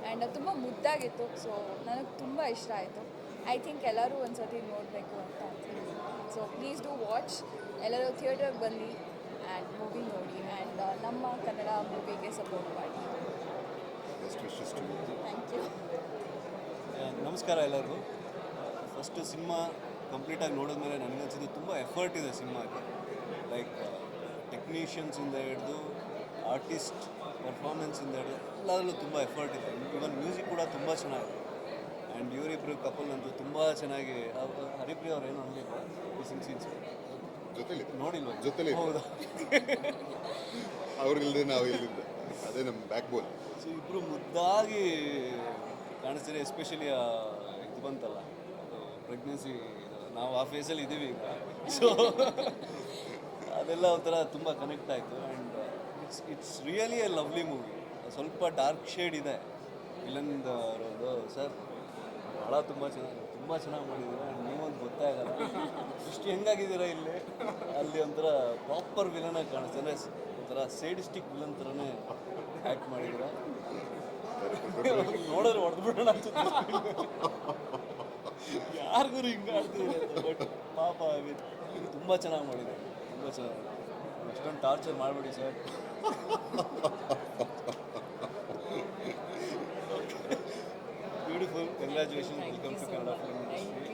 ಆ್ಯಂಡ್ ತುಂಬ ಮುದ್ದಾಗಿತ್ತು. ಸೊ ನನಗೆ ತುಂಬ ಇಷ್ಟ ಆಯಿತು. ಐ ಥಿಂಕ್ ಎಲ್ಲರೂ ಒಂದು ಸತಿ ನೋಡಬೇಕು ಅಂತ ಅಂತೀನಿ. So please do watch. ಎಲ್ಲರೂ ಥಿಯೇಟರ್ಗೆ ಬನ್ನಿ ಆ್ಯಂಡ್ ಮೂವಿ ನೋಡಿ ಆ್ಯಂಡ್ ನಮ್ಮ ಕನ್ನಡ ಮೂವಿಗೆ ಸಪೋರ್ಟ್ ಮಾಡಿ. Thank you. ನಮಸ್ಕಾರ ಎಲ್ಲರಿಗೂ. ಫಸ್ಟು ಸಿನಿಮಾ ಕಂಪ್ಲೀಟಾಗಿ ನೋಡಿದ್ಮೇಲೆ ನನಗನ್ಸಿದ್ದು ತುಂಬ ಎಫರ್ಟ್ ಇದೆ ಸಿನಿಮಾಗೆ. ಲೈಕ್ ಟೆಕ್ನಿಷಿಯನ್ಸಿಂದ ಹಿಡಿದು ಆರ್ಟಿಸ್ಟ್ ಪರ್ಫಾರ್ಮೆನ್ಸಿಂದ ಹಿಡಿದು ಎಲ್ಲದರಲ್ಲೂ ತುಂಬ ಎಫರ್ಟ್ ಇದೆ. ಇವನ್ ಮ್ಯೂಸಿಕ್ ಕೂಡ ತುಂಬ ಚೆನ್ನಾಗಿದೆ. ಆ್ಯಂಡ್ ಇವರಿಬ್ಬರು ಕಪಲ್ ಅಂತೂ ತುಂಬ ಚೆನ್ನಾಗಿ. ಹರಿಪ್ರಿಯ ಅವ್ರು ಏನು ಅನ್ನಲಿಲ್ಲ ಮಿಸಿಂಗ್ ಸೀನ್ಸ್ ನೋಡಿಲ್ವ? ಜೊತೆಲಿ ಹೌದಾ? ಅವ್ರಿಲ್ಲದೆ ನಾವು ಇಲ್ಲಿದ್ದ ಅದೇ ನಮ್ಮ ಬ್ಯಾಕ್ ಬೋನ್. ಸೊ ಇಬ್ಬರು ಮುದ್ದಾಗಿ ಕಾಣಿಸ್ತಾರೆ. ಎಸ್ಪೆಷಲಿ ಇದು ಬಂತಲ್ಲ, ಅದು ಪ್ರೆಗ್ನೆನ್ಸಿ, ನಾವು ಆ ಫೇಸಲ್ಲಿ ಇದ್ದೀವಿ ಈಗ. ಸೊ ಅದೆಲ್ಲ ಒಂಥರ ತುಂಬ ಕನೆಕ್ಟ್ ಆಯಿತು. And it's really A lovely movie. ಸ್ವಲ್ಪ ಡಾರ್ಕ್ ಶೇಡ್ ಇದೆ ವಿಲನ್ದು ಸರ್, ಭಾಳ ತುಂಬ ಚೆನ್ನಾಗಿ ಮಾಡಿದ್ದೀರ. ಆ್ಯಂಡ್ ನೀವೊಂದು ಗೊತ್ತೇ ಆಗಲ್ಲ ಇಷ್ಟು ಹೆಂಗಾಗಿದ್ದೀರ ಇಲ್ಲಿ. ಅಲ್ಲಿ ಒಂಥರ ಪ್ರಾಪರ್ ವಿಲನಾಗಿ ಕಾಣಿಸ್ತಾರೆ. ಒಂಥರ ಸೇಡಿಸ್ಟಿಕ್ ವಿಲನ್ ಥರನೇ ಆ್ಯಕ್ಟ್ ಮಾಡಿದ್ದೀರ. ನೋಡಿದ್ರೆ ಹೊಡೆದ್ಬಿಡೋಣ ಅನ್ಸುತ್ತೆ ಯಾರಿಗೂ ಹಿಂಗೆ ಆಡ್ತಿದ್ದೀರ. ಬಟ್ ಪಾಪ ತುಂಬ ಚೆನ್ನಾಗಿ ಮಾಡಿದ್ದಾರೆ, ತುಂಬ ಚೆನ್ನಾಗಿ. ಅಷ್ಟೊಂದು ಟಾರ್ಚರ್ ಮಾಡಬೇಡಿ sir. Beautiful. Congratulation. Welcome to Kannada film industry.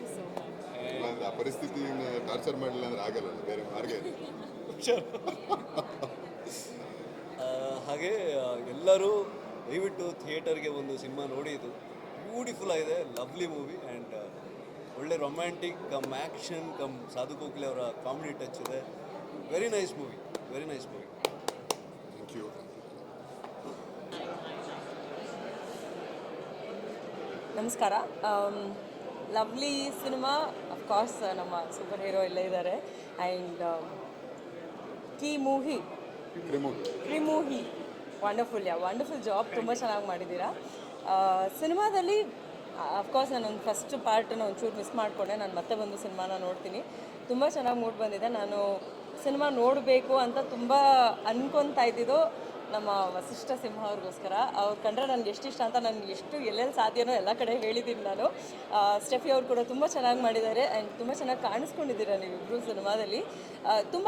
ಆ ಪರಿಸ್ಥಿತಿಯನ್ನು ಟಾರ್ಚರ್ ಮಾಡಲಿಲ್ಲ ಅಂದ್ರೆ ಆಗಲ್ಲ, ಬೇರೆ ಮಾರ್ಗ ಇದೆ. ಹಾಗೆ ಎಲ್ಲರೂ ದಯವಿಟ್ಟು ಥಿಯೇಟರ್ಗೆ ಒಂದು ಸಿನಿಮಾ ನೋಡಿ. ಇದು ಬ್ಯೂಟಿಫುಲ್ ಆಗಿದೆ, ಲವ್ಲಿ ಮೂವಿ. ಆ್ಯಂಡ್ ಒಳ್ಳೆ romantic cum action cum Sadhu Kokila ಅವರ ಕಾಮಿಡಿ ಟಚ್ ಇದೆ. Very nice movie, very nice movie. Thank you. ನಮಸ್ಕಾರ. ಲವ್ಲಿ ಸಿನಿಮಾ ಅಫ್ಕೋರ್ಸ್ ನಮ್ಮ ಸೂಪರ್ ಹೀರೋ ಎಲ್ಲ ಇದ್ದಾರೆ. ಆ್ಯಂಡ್ ಕ್ರಿಮೂಹಿ ವಂಡರ್ಫುಲ್ ಜಾಬ್, ತುಂಬ ಚೆನ್ನಾಗಿ ಮಾಡಿದ್ದೀರಾ. ಸಿನಿಮಾದಲ್ಲಿ ಅಫ್ಕೋರ್ಸ್ ನಾನೊಂದು ಫಸ್ಟ್ ಪಾರ್ಟನ್ನು ಒಂಚೂರು ಮಿಸ್ ಮಾಡಿಕೊಂಡೆ. ನಾನು ಮತ್ತೆ ಬಂದು ಸಿನಿಮಾನ ನೋಡ್ತೀನಿ. ತುಂಬ ಚೆನ್ನಾಗಿ ಮೂಡ್ ಬಂದಿದೆ. ನಾನು ಸಿನಿಮಾ ನೋಡಬೇಕು ಅಂತ ತುಂಬ ಅನ್ಕೊತಾ ಇದ್ದಿದ್ದು ನಮ್ಮ ವಸಿಷ್ಠ ಸಿಂಹ ಅವ್ರಿಗೋಸ್ಕರ. ಅವ್ರು ಕಂಡ್ರೆ ನನಗೆ ಎಷ್ಟು ಇಷ್ಟ ಅಂತ ನನಗೆ ಎಲ್ಲೆಲ್ಲಿ ಸಾಧ್ಯನೋ ಎಲ್ಲ ಕಡೆ ಹೇಳಿದ್ದೀನಿ ನಾನು. ಸ್ಟೆಫಿ ಅವ್ರು ಕೂಡ ತುಂಬ ಚೆನ್ನಾಗಿ ಮಾಡಿದ್ದಾರೆ. ಆ್ಯಂಡ್ ತುಂಬ ಚೆನ್ನಾಗಿ ಕಾಣಿಸ್ಕೊಂಡಿದ್ದೀರಾ ನೀವಿಬ್ಬರು ಸಿನಿಮಾದಲ್ಲಿ. ತುಂಬ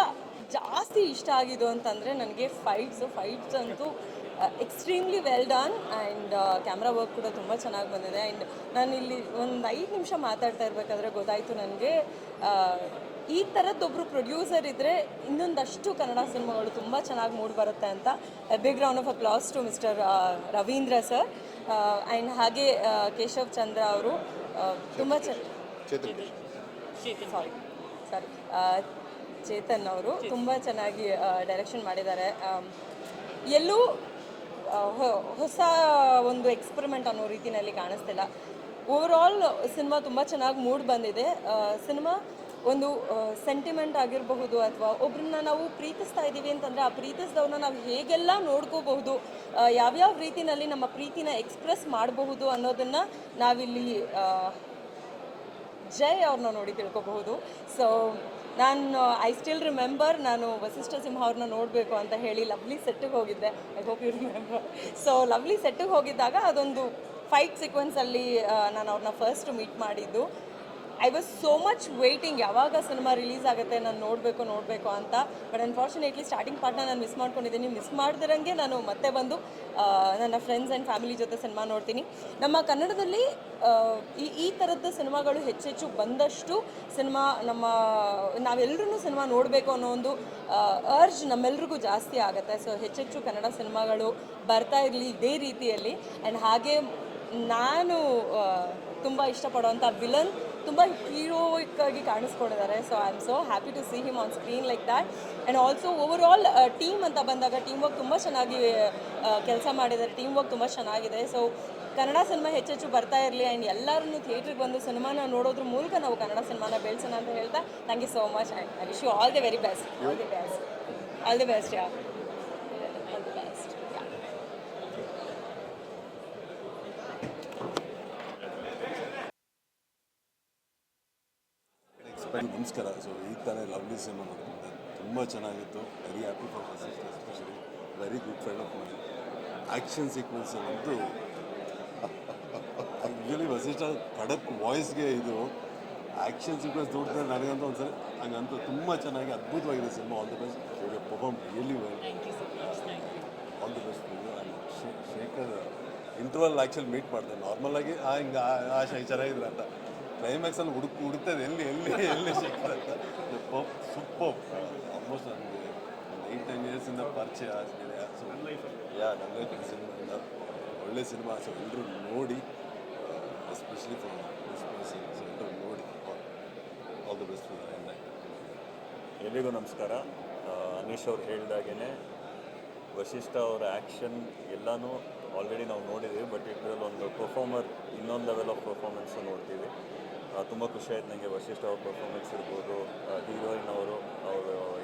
ಜಾಸ್ತಿ ಇಷ್ಟ ಆಗಿದ್ದು ಅಂತಂದರೆ ನನಗೆ ಫೈಟ್ಸ್ ಅಂತೂ extremely well done. And camera work ಕೂಡ ತುಂಬ ಚೆನ್ನಾಗಿ ಬಂದಿದೆ. ಆ್ಯಂಡ್ ನಾನು ಇಲ್ಲಿ ಒಂದು 5 ನಿಮಿಷ ಮಾತಾಡ್ತಾ ಇರಬೇಕಾದ್ರೆ ಗೊತ್ತಾಯಿತು ನನಗೆ ಈ ಥರದ್ದೊಬ್ಬರು ಪ್ರೊಡ್ಯೂಸರ್ ಇದ್ದರೆ ಇನ್ನೊಂದಷ್ಟು ಕನ್ನಡ ಸಿನಿಮಾಗಳು ತುಂಬ ಚೆನ್ನಾಗಿ ಮೂಡಿ ಬರುತ್ತೆ ಅಂತ. Big round of applause to mister Ravindra sir. And ಹಾಗೆ ಕೇಶವ್ ಚಂದ್ರ ಅವರು ತುಂಬ ಚೇತನ್ ಅವರು ತುಂಬ ಚೆನ್ನಾಗಿ ಡೈರೆಕ್ಷನ್ ಮಾಡಿದ್ದಾರೆ. ಎಲ್ಲೂ ಹೊಸ ಒಂದು ಎಕ್ಸ್ಪರಿಮೆಂಟ್ ಅನ್ನೋ ರೀತಿಯಲ್ಲಿ ಕಾಣಿಸ್ತಿಲ್ಲ. ಓವರಾಲ್ ಸಿನಿಮಾ ತುಂಬ ಚೆನ್ನಾಗಿ ಮೂಡ್ ಬಂದಿದೆ. ಸಿನಿಮಾ ಒಂದು ಸೆಂಟಿಮೆಂಟ್ ಆಗಿರಬಹುದು, ಅಥವಾ ಒಬ್ಬರನ್ನ ನಾವು ಪ್ರೀತಿಸ್ತಾ ಇದ್ದೀವಿ ಅಂತಂದರೆ ಆ ಪ್ರೀತಿಸಿದವ್ರನ್ನ ನಾವು ಹೇಗೆಲ್ಲ ನೋಡ್ಕೋಬಹುದು, ಯಾವ್ಯಾವ ರೀತಿಯಲ್ಲಿ ನಮ್ಮ ಪ್ರೀತಿನ ಎಕ್ಸ್ಪ್ರೆಸ್ ಮಾಡಬಹುದು ಅನ್ನೋದನ್ನು ನಾವಿಲ್ಲಿ ಜೈ ಅವ್ರನ್ನ ನೋಡಿ ತಿಳ್ಕೊಬಹುದು. ಸೊ ನಾನು ಐ ಸ್ಟಿಲ್ ರಿಮೆಂಬರ್, ನಾನು ವಸಿಷ್ಠ ಸಿಂಹ ಅವ್ರನ್ನ ನೋಡಬೇಕು ಅಂತ ಹೇಳಿ ಲವ್ಲಿ ಸೆಟ್ಟಿಗೆ ಹೋಗಿದ್ದೆ. I hope you remember. So Lovely ಸೆಟ್ಟಿಗೆ ಹೋಗಿದ್ದಾಗ ಅದೊಂದು ಫೈಟ್ ಸೀಕ್ವೆನ್ಸಲ್ಲಿ ನಾನು ಅವ್ರನ್ನ ಫಸ್ಟ್ ಮೀಟ್ ಮಾಡಿದ್ದು. I was so much waiting, ಯಾವಾಗ ಸಿನಿಮಾ ರಿಲೀಸ್ ಆಗುತ್ತೆ ನಾನು ನೋಡಬೇಕು ಅಂತ. ಬಟ್ ಅನ್ಫಾರ್ಚುನೇಟ್ಲಿ ಸ್ಟಾರ್ಟಿಂಗ್ ಪಾರ್ಟ್ನ ನಾನು ಮಿಸ್ ಮಾಡ್ಕೊಂಡಿದ್ದೀನಿ. ಮಿಸ್ ಮಾಡ್ದಿರಂಗೆ ನಾನು ಮತ್ತೆ ಬಂದು ನನ್ನ ಫ್ರೆಂಡ್ಸ್ ಆ್ಯಂಡ್ ಫ್ಯಾಮಿಲಿ ಜೊತೆ ಸಿನಿಮಾ ನೋಡ್ತೀನಿ. ನಮ್ಮ ಕನ್ನಡದಲ್ಲಿ ಈ ಥರದ್ದು ಸಿನಿಮಾಗಳು ಹೆಚ್ಚೆಚ್ಚು ಬಂದಷ್ಟು ನಾವೆಲ್ಲರೂ ಸಿನಿಮಾ ನೋಡಬೇಕು ಅನ್ನೋ ಒಂದು ಅರ್ಜ್ ನಮ್ಮೆಲ್ರಿಗೂ ಜಾಸ್ತಿ ಆಗುತ್ತೆ. ಸೊ ಹೆಚ್ಚೆಚ್ಚು ಕನ್ನಡ ಸಿನಿಮಾಗಳು ಬರ್ತಾ ಇರಲಿ ಇದೇ ರೀತಿಯಲ್ಲಿ. ಆ್ಯಂಡ್ ಹಾಗೆ ನಾನು ತುಂಬ ಇಷ್ಟಪಡೋವಂಥ ವಿಲನ್ ತುಂಬ ಹೀರೋಯಿಕ್ ಆಗಿ ಕಾಣಿಸ್ಕೊಂಡಿದ್ದಾರೆ. So I am so happy to see him on screen like that. And also overall team ಅಂತ ಬಂದಾಗ ಟೀಮ್ ವರ್ಕ್ ತುಂಬ ಚೆನ್ನಾಗಿ ಕೆಲಸ ಮಾಡಿದ್ದಾರೆ. ಟೀಮ್ ವರ್ಕ್ ತುಂಬ ಚೆನ್ನಾಗಿದೆ. ಸೊ ಕನ್ನಡ ಸಿನಿಮಾ ಹೆಚ್ಚೆಚ್ಚು ಬರ್ತಾ ಇರಲಿ ಆ್ಯಂಡ್ ಎಲ್ಲರನ್ನೂ ಥಿಯೇಟ್ರಿಗೆ ಬಂದು ಸಿನಿಮಾನ ನೋಡೋದ್ರ ಮೂಲಕ ನಾವು ಕನ್ನಡ ಸಿನಿಮಾನ ಬೆಳೆಸೋಣ ಅಂತ ಹೇಳ್ತಾ thank you so much. And I wish you all the very best. All the best. All the best. Yeah all the best. ನಮಸ್ಕಾರ. ಸೊ ಈಗ ತಾನೇ ಲವ್ಲಿ ಸಿನಿಮಾ ನೋಡ್ತಿದ್ದೆ, ತುಂಬ ಚೆನ್ನಾಗಿತ್ತು. Very happy for Vasishta, especially very good friend of my. Action sequence ಅಂತೂ actually Vasishta ಖಡಕ್ ವಾಯ್ಸ್ಗೆ ಇದು ಆ್ಯಕ್ಷನ್ ಸೀಕ್ವೆನ್ಸ್ ನೋಡಿದ್ರೆ ನನಗಂತೂ ಒಂದ್ಸರಿ ಹಂಗಂತೂ ತುಂಬ ಚೆನ್ನಾಗಿ ಅದ್ಭುತವಾಗಿದೆ cinema. All the best. Perform really well. All the best. Shekhar interval actually meet ಮಾಡಿದೆ ನಾರ್ಮಲಾಗಿ ಹಿಂಗೆ ಚೆನ್ನಾಗಿದ್ರೆ ಅಂತ. ಕ್ಲೈಮ್ಯಾಕ್ಸಲ್ಲಿ ಹುಡುಕ್ತದೆ ಎಲ್ಲಿ ಶೇಖರ್ ಅಂತ. ಸೂಪರ್. ಆಲ್ಮೋಸ್ಟ್ ನನಗೆ 8-10 ಇಯರ್ಸಿಂದ ಪರಿಚಯ ಆಗಿದೆ. ಸೊ ನನ್ನ ಲೈಫ್ ಸಿನಿಮಾಯಿಂದ ಒಳ್ಳೆ ಸಿನಿಮಾ. ಸೊ ಎಲ್ಲರೂ ನೋಡಿ, especially for this person. So ಎಲ್ಲರೂ ನೋಡಿ. All the best for the end. ಎಲ್ಲಿಗೂ ನಮಸ್ಕಾರ. ಅನೀಶ್ ಅವ್ರು ಹೇಳಿದಾಗೇ ವಸಿಷ್ಠ ಅವರ ಆ್ಯಕ್ಷನ್ ಎಲ್ಲನೂ ಆಲ್ರೆಡಿ ನಾವು ನೋಡಿದ್ದೀವಿ. ಬಟ್ ಇದರಲ್ಲಿ ಒಂದು ಪರ್ಫಾರ್ಮರ್, ಇನ್ನೊಂದು ಲೆವೆಲ್ ಆಫ್ ಪರ್ಫಾರ್ಮೆನ್ಸು ನೋಡ್ತೀವಿ. ತುಂಬ ಖುಷಿ ಆಯ್ತು ನನಗೆ. ವಸಿಷ್ಠ ಅವ್ರ ಪರ್ಫಾರ್ಮೆನ್ಸ್ ಇರ್ಬೋದು, ಹೀರೋಯಿನ್ ಅವರು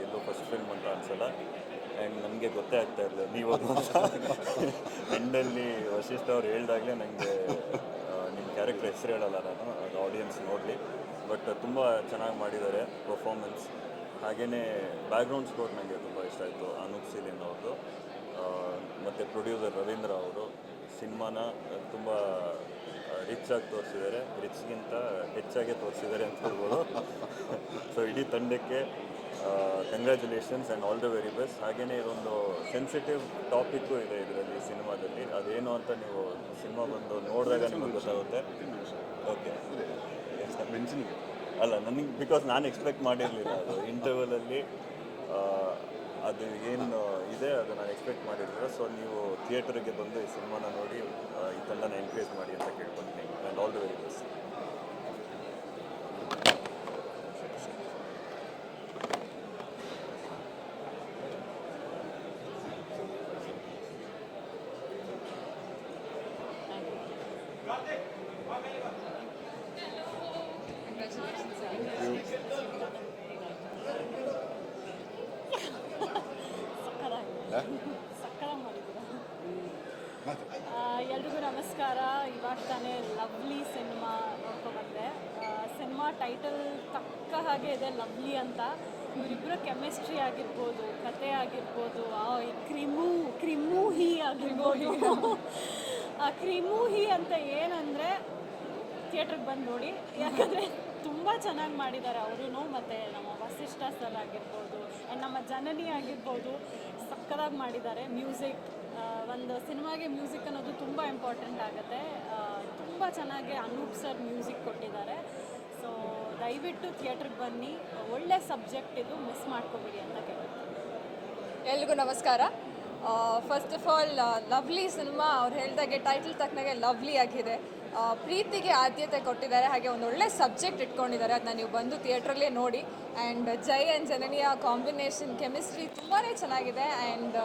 ಎಲ್ಲೂ ಫಸ್ಟ್ ಫಿಲ್ಮ್ ಅಂತ ಅನಿಸಲ್ಲ. ಆ್ಯಂಡ್ ನನಗೆ ಗೊತ್ತೇ ಆಗ್ತಾ ಇರಲಿಲ್ಲ ನೀವು ಎಂಡಲ್ಲಿ ವಸಿಷ್ಠ ಅವ್ರು ಹೇಳಿದಾಗಲೇ ನನಗೆ ನಿಮ್ಮ ಕ್ಯಾರೆಕ್ಟರ್ ಹೆಸರು ಹೇಳಲ್ಲ ನಾನು, ಅದು ಆಡಿಯನ್ಸ್ ನೋಡಲಿ. ಬಟ್ ತುಂಬ ಚೆನ್ನಾಗಿ ಮಾಡಿದ್ದಾರೆ ಪರ್ಫಾರ್ಮೆನ್ಸ್. ಹಾಗೆಯೇ ಬ್ಯಾಕ್ಗ್ರೌಂಡ್ ಸ್ಕೋರ್ ನನಗೆ ತುಂಬ ಇಷ್ಟ ಆಯಿತು. ಅನೂಪ್ ಸೀಲಿನ್ ಅವ್ರದ್ದು ಮತ್ತು ಪ್ರೊಡ್ಯೂಸರ್ ರವೀಂದ್ರ ಅವರು ಸಿನಿಮಾನ ತುಂಬ ರಿಚ್ ಆಗಿ ತೋರಿಸಿದ್ದಾರೆ. ರಿಚ್ಗಿಂತ ಹೆಚ್ಚಾಗೆ ತೋರಿಸಿದ್ದಾರೆ ಅಂತ ಹೇಳ್ಬೋದು. ಸೊ ಇಡೀ ತಂಡಕ್ಕೆ congratulations and all the very best. ಹಾಗೆಯೇ ಇದೊಂದು ಸೆನ್ಸಿಟಿವ್ ಟಾಪಿಕ್ಕು ಇದೆ ಇದರಲ್ಲಿ ಸಿನಿಮಾದಲ್ಲಿ. ಅದೇನು ಅಂತ ನೀವು ಸಿನಿಮಾ ಬಂದು ನೋಡಿದಾಗ ನಿಮಗೆ ಗೊತ್ತಾಗುತ್ತೆ. ಓಕೆ ಮೆನ್ಷನ್ ಅಲ್ಲ ನನಗೆ, ಬಿಕಾಸ್ ನಾನು ಎಕ್ಸ್ಪೆಕ್ಟ್ ಮಾಡಿರಲಿಲ್ಲ. ಅದು ಇಂಟರ್ವಲಲ್ಲಿ ಅದು ಏನು ಇದೆ ಅದು ನಾನು ಎಕ್ಸ್ಪೆಕ್ಟ್ ಮಾಡಿರಲಿಲ್ಲ. ಸೊ ನೀವು ಥಿಯೇಟರ್ಗೆ ಬಂದು ಈ ಸಿನಿಮಾನ ನೋಡಿ ಈ ತಂಡನ ಎನ್ಕರೇಜ್ ಮಾಡಿ ಅಂತ ಕೇಳ್ಕೊತೀನಿ. And all the very best. ಎಲ್ರಿಗೂ ನಮಸ್ಕಾರ. ಇವಾಗ ತಾನೇ ಲವ್ಲಿ ಸಿನಿಮಾ ನೋಡ್ಕೊಬಂದೆ. ಸಿನಿಮಾ ಟೈಟಲ್ ತಕ್ಕ ಹಾಗೆ ಇದೆ, ಲವ್ಲಿ ಅಂತ. ಇವರಿಬ್ಬರ ಕೆಮಿಸ್ಟ್ರಿ ಆಗಿರ್ಬೋದು, ಕತೆ ಆಗಿರ್ಬೋದು, ಕ್ರಿಮೂಹಿ ಆಗಿರ್ಬೋದು. ಆ ಕ್ರಿಮೂಹಿ ಅಂತ ಏನಂದರೆ ಥಿಯೇಟ್ರಿಗೆ ಬಂದು ನೋಡಿ, ಯಾಕಂದರೆ ತುಂಬ ಚೆನ್ನಾಗಿ ಮಾಡಿದ್ದಾರೆ ಅವರು. ಮತ್ತು ನಮ್ಮ ವಸಿಷ್ಠ ಸರ್ ಆಗಿರ್ಬೋದು ಆ್ಯಂಡ್ ನಮ್ಮ ಜನನಿ ಆಗಿರ್ಬೋದು, ಸಕ್ಕದಾಗಿ ಮಾಡಿದ್ದಾರೆ. ಮ್ಯೂಸಿಕ್, ಒಂದು ಸಿನಿಮಾಗೆ ಮ್ಯೂಸಿಕ್ ಅನ್ನೋದು ತುಂಬ ಇಂಪಾರ್ಟೆಂಟ್ ಆಗುತ್ತೆ. ತುಂಬ ಚೆನ್ನಾಗಿ ಅನೂಪ್ ಸರ್ ಮ್ಯೂಸಿಕ್ ಕೊಟ್ಟಿದ್ದಾರೆ. ಸೊ ದಯವಿಟ್ಟು ಥಿಯೇಟ್ರಿಗೆ ಬನ್ನಿ, ಒಳ್ಳೆ ಸಬ್ಜೆಕ್ಟ್ ಇದು, ಮಿಸ್ ಮಾಡ್ಕೋಬೇಡಿ ಅಂತ ಕೇಳ್ತೀನಿ. ಎಲ್ರಿಗೂ ನಮಸ್ಕಾರ. First of all lovely cinema ಅವ್ರು ಹೇಳಿದಾಗೆ ಟೈಟಲ್ ತಕ್ಕನಾಗೆ ಲವ್ಲಿ ಆಗಿದೆ. ಪ್ರೀತಿಗೆ ಆದ್ಯತೆ ಕೊಟ್ಟಿದ್ದಾರೆ, ಹಾಗೆ ಒಂದು ಒಳ್ಳೆ ಸಬ್ಜೆಕ್ಟ್ ಇಟ್ಕೊಂಡಿದ್ದಾರೆ. ಅದನ್ನ ನೀವು ಬಂದು ಥಿಯೇಟ್ರಲ್ಲೇ ನೋಡಿ. ಆ್ಯಂಡ್ ಜೈ ಆ್ಯಂಡ್ ಜನನಿಯ ಕಾಂಬಿನೇಷನ್ ಕೆಮಿಸ್ಟ್ರಿ ತುಂಬಾ ಚೆನ್ನಾಗಿದೆ. ಆ್ಯಂಡ್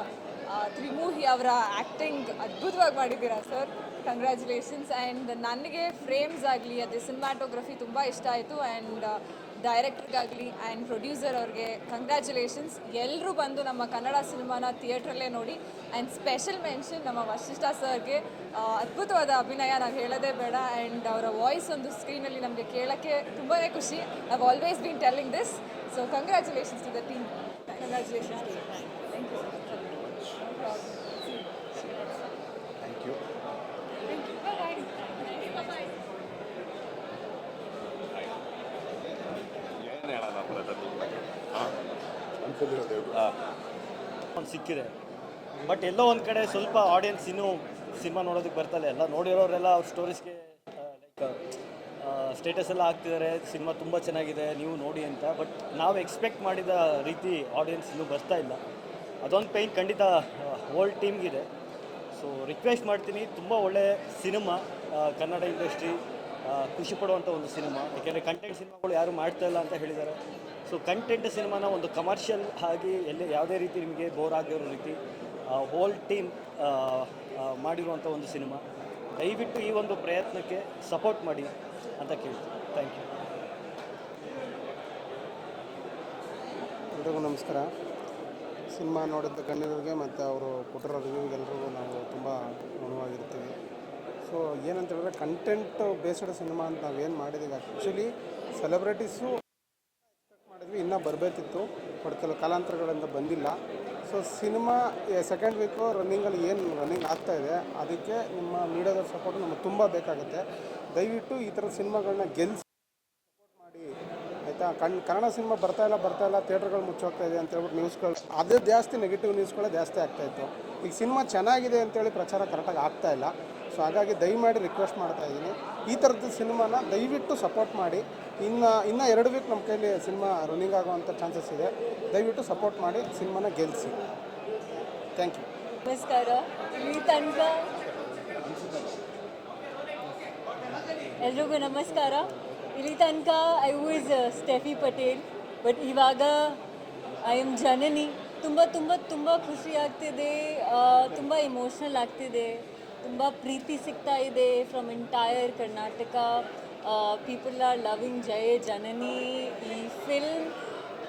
ತ್ರಿಮೂಹಿ ಅವರ ಆ್ಯಕ್ಟಿಂಗ್ ಅದ್ಭುತವಾಗಿ ಮಾಡಿದ್ದೀರಾ ಸರ್, ಕಂಗ್ರ್ಯಾಚುಲೇಷನ್ಸ್. ಆ್ಯಂಡ್ ನನಗೆ ಫ್ರೇಮ್ಸ್ ಆಗಲಿ ಅದು ಸಿನಿಮಾಟೋಗ್ರಫಿ ತುಂಬ ಇಷ್ಟ ಆಯಿತು. ಆ್ಯಂಡ್ ಡೈರೆಕ್ಟರ್ಗಾಗಲಿ ಆ್ಯಂಡ್ ಪ್ರೊಡ್ಯೂಸರ್ ಅವ್ರಿಗೆ ಕಂಗ್ರ್ಯಾಚುಲೇಷನ್ಸ್. ಎಲ್ಲರೂ ಬಂದು ನಮ್ಮ ಕನ್ನಡ ಸಿನಿಮಾನ ಥಿಯೇಟ್ರಲ್ಲೇ ನೋಡಿ. ಆ್ಯಂಡ್ ಸ್ಪೆಷಲ್ ಮೆನ್ಷನ್ ನಮ್ಮ ವಸಿಷ್ಠ ಸರ್ಗೆ. ಅದ್ಭುತವಾದ ಅಭಿನಯ, ನಾವು ಹೇಳೋದೇ ಬೇಡ. ಆ್ಯಂಡ್ ಅವರ ವಾಯ್ಸ್ ಒಂದು ಸ್ಕ್ರೀನಲ್ಲಿ ನಮಗೆ ಕೇಳೋಕ್ಕೆ ತುಂಬಾ ಖುಷಿ. I have always been telling this. So congratulations to the team. Congratulations. Thank you. Thank you. ಒಂದು ಸಿಕ್ಕಿದೆ, ಬಟ್ ಎಲ್ಲೋ ಒಂದು ಕಡೆ ಸ್ವಲ್ಪ ಆಡಿಯನ್ಸ್ ಇನ್ನೂ ಸಿನಿಮಾ ನೋಡೋದಕ್ಕೆ ಬರ್ತಾರೆ. ಎಲ್ಲ ನೋಡಿರೋರೆಲ್ಲ ಅವ್ರ ಸ್ಟೋರೀಸ್ಗೆ ಲೈಕ್ ಸ್ಟೇಟಸ್ ಎಲ್ಲ ಹಾಕ್ತಿದ್ದಾರೆ, ಸಿನಿಮಾ ತುಂಬ ಚೆನ್ನಾಗಿದೆ ನೀವು ನೋಡಿ ಅಂತ. ಬಟ್ ನಾವು ಎಕ್ಸ್ಪೆಕ್ಟ್ ಮಾಡಿದ ರೀತಿ ಆಡಿಯನ್ಸ್ ಇನ್ನೂ ಬರ್ತಾ ಇಲ್ಲ. ಅದೊಂದು ಪೇಯ್ನ್ ಖಂಡಿತ ಓಲ್ಡ್ ಟೀಮ್ಗಿದೆ. ಸೊ ರಿಕ್ವೆಸ್ಟ್ ಮಾಡ್ತೀನಿ, ತುಂಬ ಒಳ್ಳೆಯ ಸಿನಿಮಾ, ಕನ್ನಡ ಇಂಡಸ್ಟ್ರಿ ಖುಷಿ ಪಡುವಂಥ ಒಂದು ಸಿನಿಮಾ. ಯಾಕೆಂದರೆ ಕಂಟೆಂಟ್ ಸಿನಿಮಾಗಳು ಯಾರು ಮಾಡ್ತಾ ಇಲ್ಲ ಅಂತ ಹೇಳಿದ್ದಾರೆ. ಸೊ ಕಂಟೆಂಟ್ ಸಿನಿಮಾನ ಒಂದು ಕಮರ್ಷಿಯಲ್ ಆಗಿ ಎಲ್ಲಿ ಯಾವುದೇ ರೀತಿ ನಿಮಗೆ ಬೋರ್ ಆಗಿರೋ ರೀತಿ ಹೋಲ್ ಟೀಮ್ ಮಾಡಿರುವಂಥ ಒಂದು ಸಿನಿಮಾ. ದಯವಿಟ್ಟು ಈ ಒಂದು ಪ್ರಯತ್ನಕ್ಕೆ ಸಪೋರ್ಟ್ ಮಾಡಿ ಅಂತ ಕೇಳ್ತೀನಿ. Thank you. ಎಲ್ರಿಗೂ ನಮಸ್ಕಾರ. ಸಿನಿಮಾ ನೋಡಿದ ಗಣ್ಯರಿಗೆ ಮತ್ತು ಅವರು ಕೊಟ್ಟಿರೋ ರಿವ್ಯೂಗೆಲ್ರಿಗೂ ನಾವು ತುಂಬ ಋಣವಾಗಿರ್ತೀವಿ. ಸೊ ಏನಂತ ಹೇಳಿದ್ರೆ, ಕಂಟೆಂಟ್ ಬೇಸ್ಡ್ ಸಿನಿಮಾ ಅಂತ ನಾವೇನು ಮಾಡಿದ್ದೀವಿ, ಆ್ಯಕ್ಚುಲಿ ಸೆಲೆಬ್ರಿಟೀಸು ಎಕ್ಸ್ಪೆಕ್ಟ್ ಮಾಡಿದ್ವಿ, ಇನ್ನೂ ಬರಬೇಕಿತ್ತು, ಬಟ್ ಕೆಲವು ಕಾಲಾಂತರಗಳಿಂದ ಬಂದಿಲ್ಲ. ಸೊ ಸಿನಿಮಾ ಸೆಕೆಂಡ್ ವೀಕು ರನ್ನಿಂಗಲ್ಲಿ ಏನು ರನ್ನಿಂಗ್ ಆಗ್ತಾಯಿದೆ, ಅದಕ್ಕೆ ನಿಮ್ಮ ಮೀಡಿಯಾದ ಸಪೋರ್ಟ್ ನಮಗೆ ತುಂಬ ಬೇಕಾಗುತ್ತೆ. ದಯವಿಟ್ಟು ಈ ಥರದ ಸಿನಿಮಾಗಳನ್ನ ಗೆಲ್ಲಿಸಿ ಸಪೋರ್ಟ್ ಮಾಡಿ, ಆಯಿತಾ. ಕನ್ನಡ ಸಿನಿಮಾ ಬರ್ತಾಯಿಲ್ಲ ಥಿಯೇಟ್ರ್ಗಳು ಮುಚ್ಚೋಗ್ತಾ ಇದೆ ಅಂತ ಹೇಳ್ಬಿಟ್ಟು ನ್ಯೂಸ್ಗಳು, ಅದೇ ಜಾಸ್ತಿ ನೆಗೆಟಿವ್ ನ್ಯೂಸ್ಗಳೇ ಜಾಸ್ತಿ ಆಗ್ತಾಯಿತ್ತು. ಈಗ ಸಿನಿಮಾ ಚೆನ್ನಾಗಿದೆ ಅಂತೇಳಿ ಪ್ರಚಾರ ಕರೆಕ್ಟಾಗಿ ಆಗ್ತಾಯಿಲ್ಲ. ಸೊ ಹಾಗಾಗಿ ದಯಮಾಡಿ ರಿಕ್ವೆಸ್ಟ್ ಮಾಡ್ತಾಯಿದ್ದೀನಿ, ಈ ಥರದ್ದು ಸಿನಿಮಾನ ದಯವಿಟ್ಟು ಸಪೋರ್ಟ್ ಮಾಡಿ. ಇನ್ನು 2 ವೀಕ್ ನಮ್ಮ ಕೈಲಿ ಸಿನಿಮಾ ರನ್ನಿಂಗ್ ಆಗೋವಂಥ ಚಾನ್ಸಸ್ ಇದೆ. ದಯವಿಟ್ಟು ಸಪೋರ್ಟ್ ಮಾಡಿ ಸಿನಿಮಾನ ಗೆಲ್ಲಿಸಿ. Thank you. ನಮಸ್ಕಾರ. ಇಲ್ಲಿ ತನಕ ಎಲ್ರಿಗೂ ನಮಸ್ಕಾರ. ಇಲ್ಲಿ ತನಕ I was Steffi Patel, but ಇವಾಗ ಐ ಆಮ್ ಜನನಿ. ತುಂಬ ತುಂಬ ತುಂಬ ಖುಷಿ ಆಗ್ತಿದೆ, ತುಂಬ ಇಮೋಷ್ನಲ್ ಆಗ್ತಿದೆ, ತುಂಬ ಪ್ರೀತಿ ಸಿಗ್ತಾ ಇದೆ from entire Karnataka. People are loving Jaya Janani. ಈ ಫಿಲ್ಮ್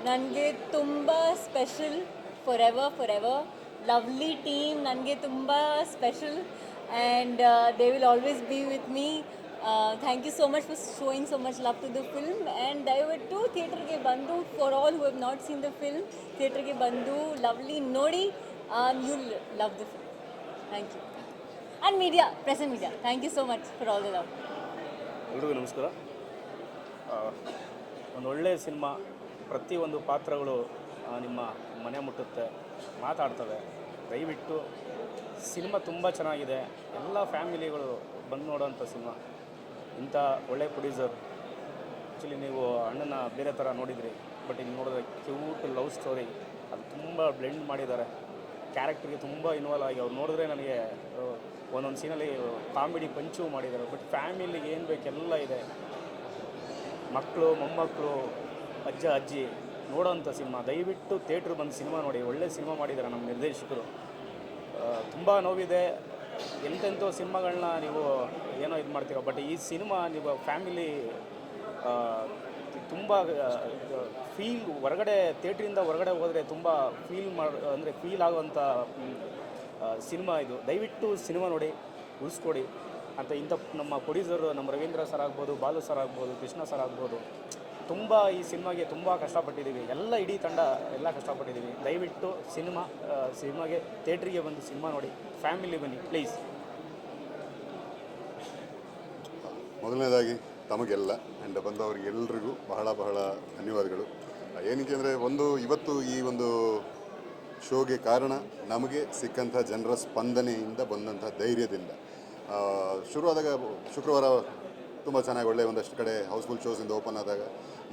ನನಗೆ ತುಂಬ special, for ever. Lovely team ನನಗೆ ತುಂಬ special, and they will always be with me. Thank you so much for showing so much love to the film. And ದಯವಿಟ್ಟು ಥಿಯೇಟ್ರಿಗೆ ಬಂದು, for all who have not seen the film, ಥಿಯೇಟ್ರಿಗೆ ಬಂದು Lovely ನೋಡಿ, you love the film. Thank you. And media, press and media, thank you so much for all the love. ಎಲ್ರಿಗೂ ನಮಸ್ಕಾರ. ಒಂದು ಒಳ್ಳೆಯ ಸಿನಿಮಾ, ಪ್ರತಿಯೊಂದು ಪಾತ್ರಗಳು ನಿಮ್ಮ ಮನೆ ಮುಟ್ಟುತ್ತೆ, ಮಾತಾಡ್ತವೆ. ದಯವಿಟ್ಟು ಸಿನಿಮಾ ತುಂಬ ಚೆನ್ನಾಗಿದೆ, ಎಲ್ಲ ಫ್ಯಾಮಿಲಿಗಳು ಬಂದು ನೋಡೋವಂಥ ಸಿನಿಮಾ. ಇಂಥ ಒಳ್ಳೆಯ ಪ್ರೊಡ್ಯೂಸರ್. ಆ್ಯಕ್ಚುಲಿ ನೀವು ಅಣ್ಣನ ಬೇರೆ ಥರ ನೋಡಿದ್ರಿ, ಬಟ್ ಇಲ್ಲಿ ನೋಡಿದ್ರೆ ಕ್ಯೂಟ್ ಲವ್ ಸ್ಟೋರಿ, ಅದು ತುಂಬ ಬ್ಲೆಂಡ್ ಮಾಡಿದ್ದಾರೆ. ಕ್ಯಾರೆಕ್ಟ್ರಿಗೆ ತುಂಬ ಇನ್ವಾಲ್ವ್ ಆಗಿ ಅವ್ರು ನೋಡಿದ್ರೆ ನನಗೆ ಒಂದೊಂದು ಸೀನಲ್ಲಿ ಕಾಮಿಡಿ ಪಂಚು ಮಾಡಿದ್ದಾರೆ. ಬಟ್ ಫ್ಯಾಮಿಲಿಗೆ ಏನು ಬೇಕೆಲ್ಲ ಇದೆ. ಮಕ್ಕಳು, ಮೊಮ್ಮಕ್ಕಳು, ಅಜ್ಜ ಅಜ್ಜಿ ನೋಡೋವಂಥ ಸಿನಿಮಾ. ದಯವಿಟ್ಟು ಥಿಯೇಟ್ರ್ ಬಂದು ಸಿನಿಮಾ ನೋಡಿ. ಒಳ್ಳೆ ಸಿನಿಮಾ ಮಾಡಿದ್ದಾರೆ ನಮ್ಮ ನಿರ್ದೇಶಕರು. ತುಂಬ ನೋವಿದೆ, ಎಂತೆಂಥೋ ಸಿನಿಮಾಗಳನ್ನ ನೀವು ಏನೋ ಇದು ಮಾಡ್ತೀರೋ, ಬಟ್ ಈ ಸಿನಿಮಾ ನೀವು ಫ್ಯಾಮಿಲಿ ತುಂಬ ಫೀಲ್, ಹೊರಗಡೆ ಥಿಯೇಟ್ರಿಂದ ಹೊರಗಡೆ ಹೋದರೆ ತುಂಬ ಫೀಲ್ ಆಗುವಂಥ ಸಿನಿಮಾ ಇದು. ದಯವಿಟ್ಟು ಸಿನಿಮಾ ನೋಡಿ, ಉಳಿಸ್ಕೊಡಿ ಅಂತ. ಇಂಥ ನಮ್ಮ ಪ್ರೊಡ್ಯೂಸರು, ನಮ್ಮ ರವೀಂದ್ರ ಸರ್ ಆಗ್ಬೋದು, ಬಾಲು ಸರ್ ಆಗ್ಬೋದು, ಕೃಷ್ಣ ಸರ್ ಆಗ್ಬೋದು, ತುಂಬ ಈ ಸಿನಿಮಾಗೆ ತುಂಬ ಕಷ್ಟಪಟ್ಟಿದ್ದೀವಿ. ಎಲ್ಲ ಇಡೀ ತಂಡ ಎಲ್ಲ ಕಷ್ಟಪಟ್ಟಿದ್ದೀವಿ. ದಯವಿಟ್ಟು ಸಿನಿಮಾಗೆ ಥಿಯೇಟ್ರಿಗೆ ಬಂದು ಸಿನಿಮಾ ನೋಡಿ, ಫ್ಯಾಮಿಲಿ ಬನ್ನಿ ಪ್ಲೀಸ್. ಮೊದಲನೇದಾಗಿ ತಮಗೆಲ್ಲ ಆ್ಯಂಡ್ ಬಂದವರಿಗೆಲ್ಲರಿಗೂ ಬಹಳ ಧನ್ಯವಾದಗಳು. ಏನಕ್ಕೆ ಅಂದರೆ ಇವತ್ತು ಈ ಒಂದು ಶೋಗೆ ಕಾರಣ ನಮಗೆ ಸಿಕ್ಕಂಥ ಜನರ ಸ್ಪಂದನೆಯಿಂದ ಬಂದಂಥ ಧೈರ್ಯದಿಂದ. ಶುರುವಾದಾಗ ಶುಕ್ರವಾರ ತುಂಬ ಚೆನ್ನಾಗಿ ಒಳ್ಳೆಯ ಒಂದಷ್ಟು ಕಡೆ ಹೌಸ್ಫುಲ್ ಶೋಸಿಂದ ಓಪನ್ ಆದಾಗ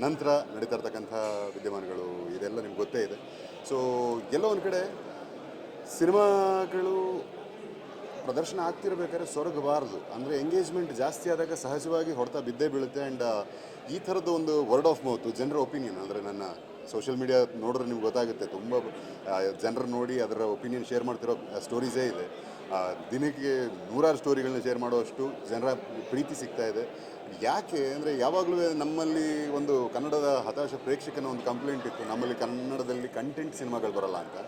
ನಂತರ ನಡೀತಾ ಇರ್ತಕ್ಕಂಥ ವಿದ್ಯಮಾನಗಳು ಇದೆಲ್ಲ ನಿಮ್ಗೆ ಗೊತ್ತೇ ಇದೆ. ಸೊ ಎಲ್ಲೋ ಒಂದು ಕಡೆ ಸಿನಿಮಾಗಳು ಪ್ರದರ್ಶನ ಆಗ್ತಿರ್ಬೇಕಾದ್ರೆ ಸೊರಗಬಾರ್ದು. ಅಂದರೆ ಎಂಗೇಜ್ಮೆಂಟ್ ಜಾಸ್ತಿ ಆದಾಗ ಸಹಜವಾಗಿ ಹೊಡೆತ ಬಿದ್ದೇ ಬೀಳುತ್ತೆ. ಆ್ಯಂಡ್ ಈ ಥರದ್ದು ಒಂದು ವರ್ಡ್ ಆಫ್ ಮೌತು, ಜನರ ಒಪಿನಿಯನ್, ಅಂದರೆ ನನ್ನ ಸೋಷಿಯಲ್ ಮೀಡಿಯಾ ನೋಡಿದ್ರೆ ನಿಮ್ಗೆ ಗೊತ್ತಾಗುತ್ತೆ, ತುಂಬ ಜನರು ನೋಡಿ ಅದರ ಒಪಿನಿಯನ್ ಶೇರ್ ಮಾಡ್ತಿರೋ ಸ್ಟೋರೀಸೇ ಇದೆ. ದಿನಕ್ಕೆ 100 ಸ್ಟೋರಿಗಳನ್ನ ಶೇರ್ ಮಾಡುವಷ್ಟು ಜನರ ಪ್ರೀತಿ ಸಿಗ್ತಾ ಇದೆ. ಯಾಕೆ ಅಂದರೆ ಯಾವಾಗಲೂ ನಮ್ಮಲ್ಲಿ ಒಂದು ಕನ್ನಡದ ಹತಾಶ ಪ್ರೇಕ್ಷಕನ ಒಂದು ಕಂಪ್ಲೇಂಟ್ ಇತ್ತು, ನಮ್ಮಲ್ಲಿ ಕನ್ನಡದಲ್ಲಿ ಕಂಟೆಂಟ್ ಸಿನಿಮಾಗಳು ಬರಲ್ಲ ಅಂತ.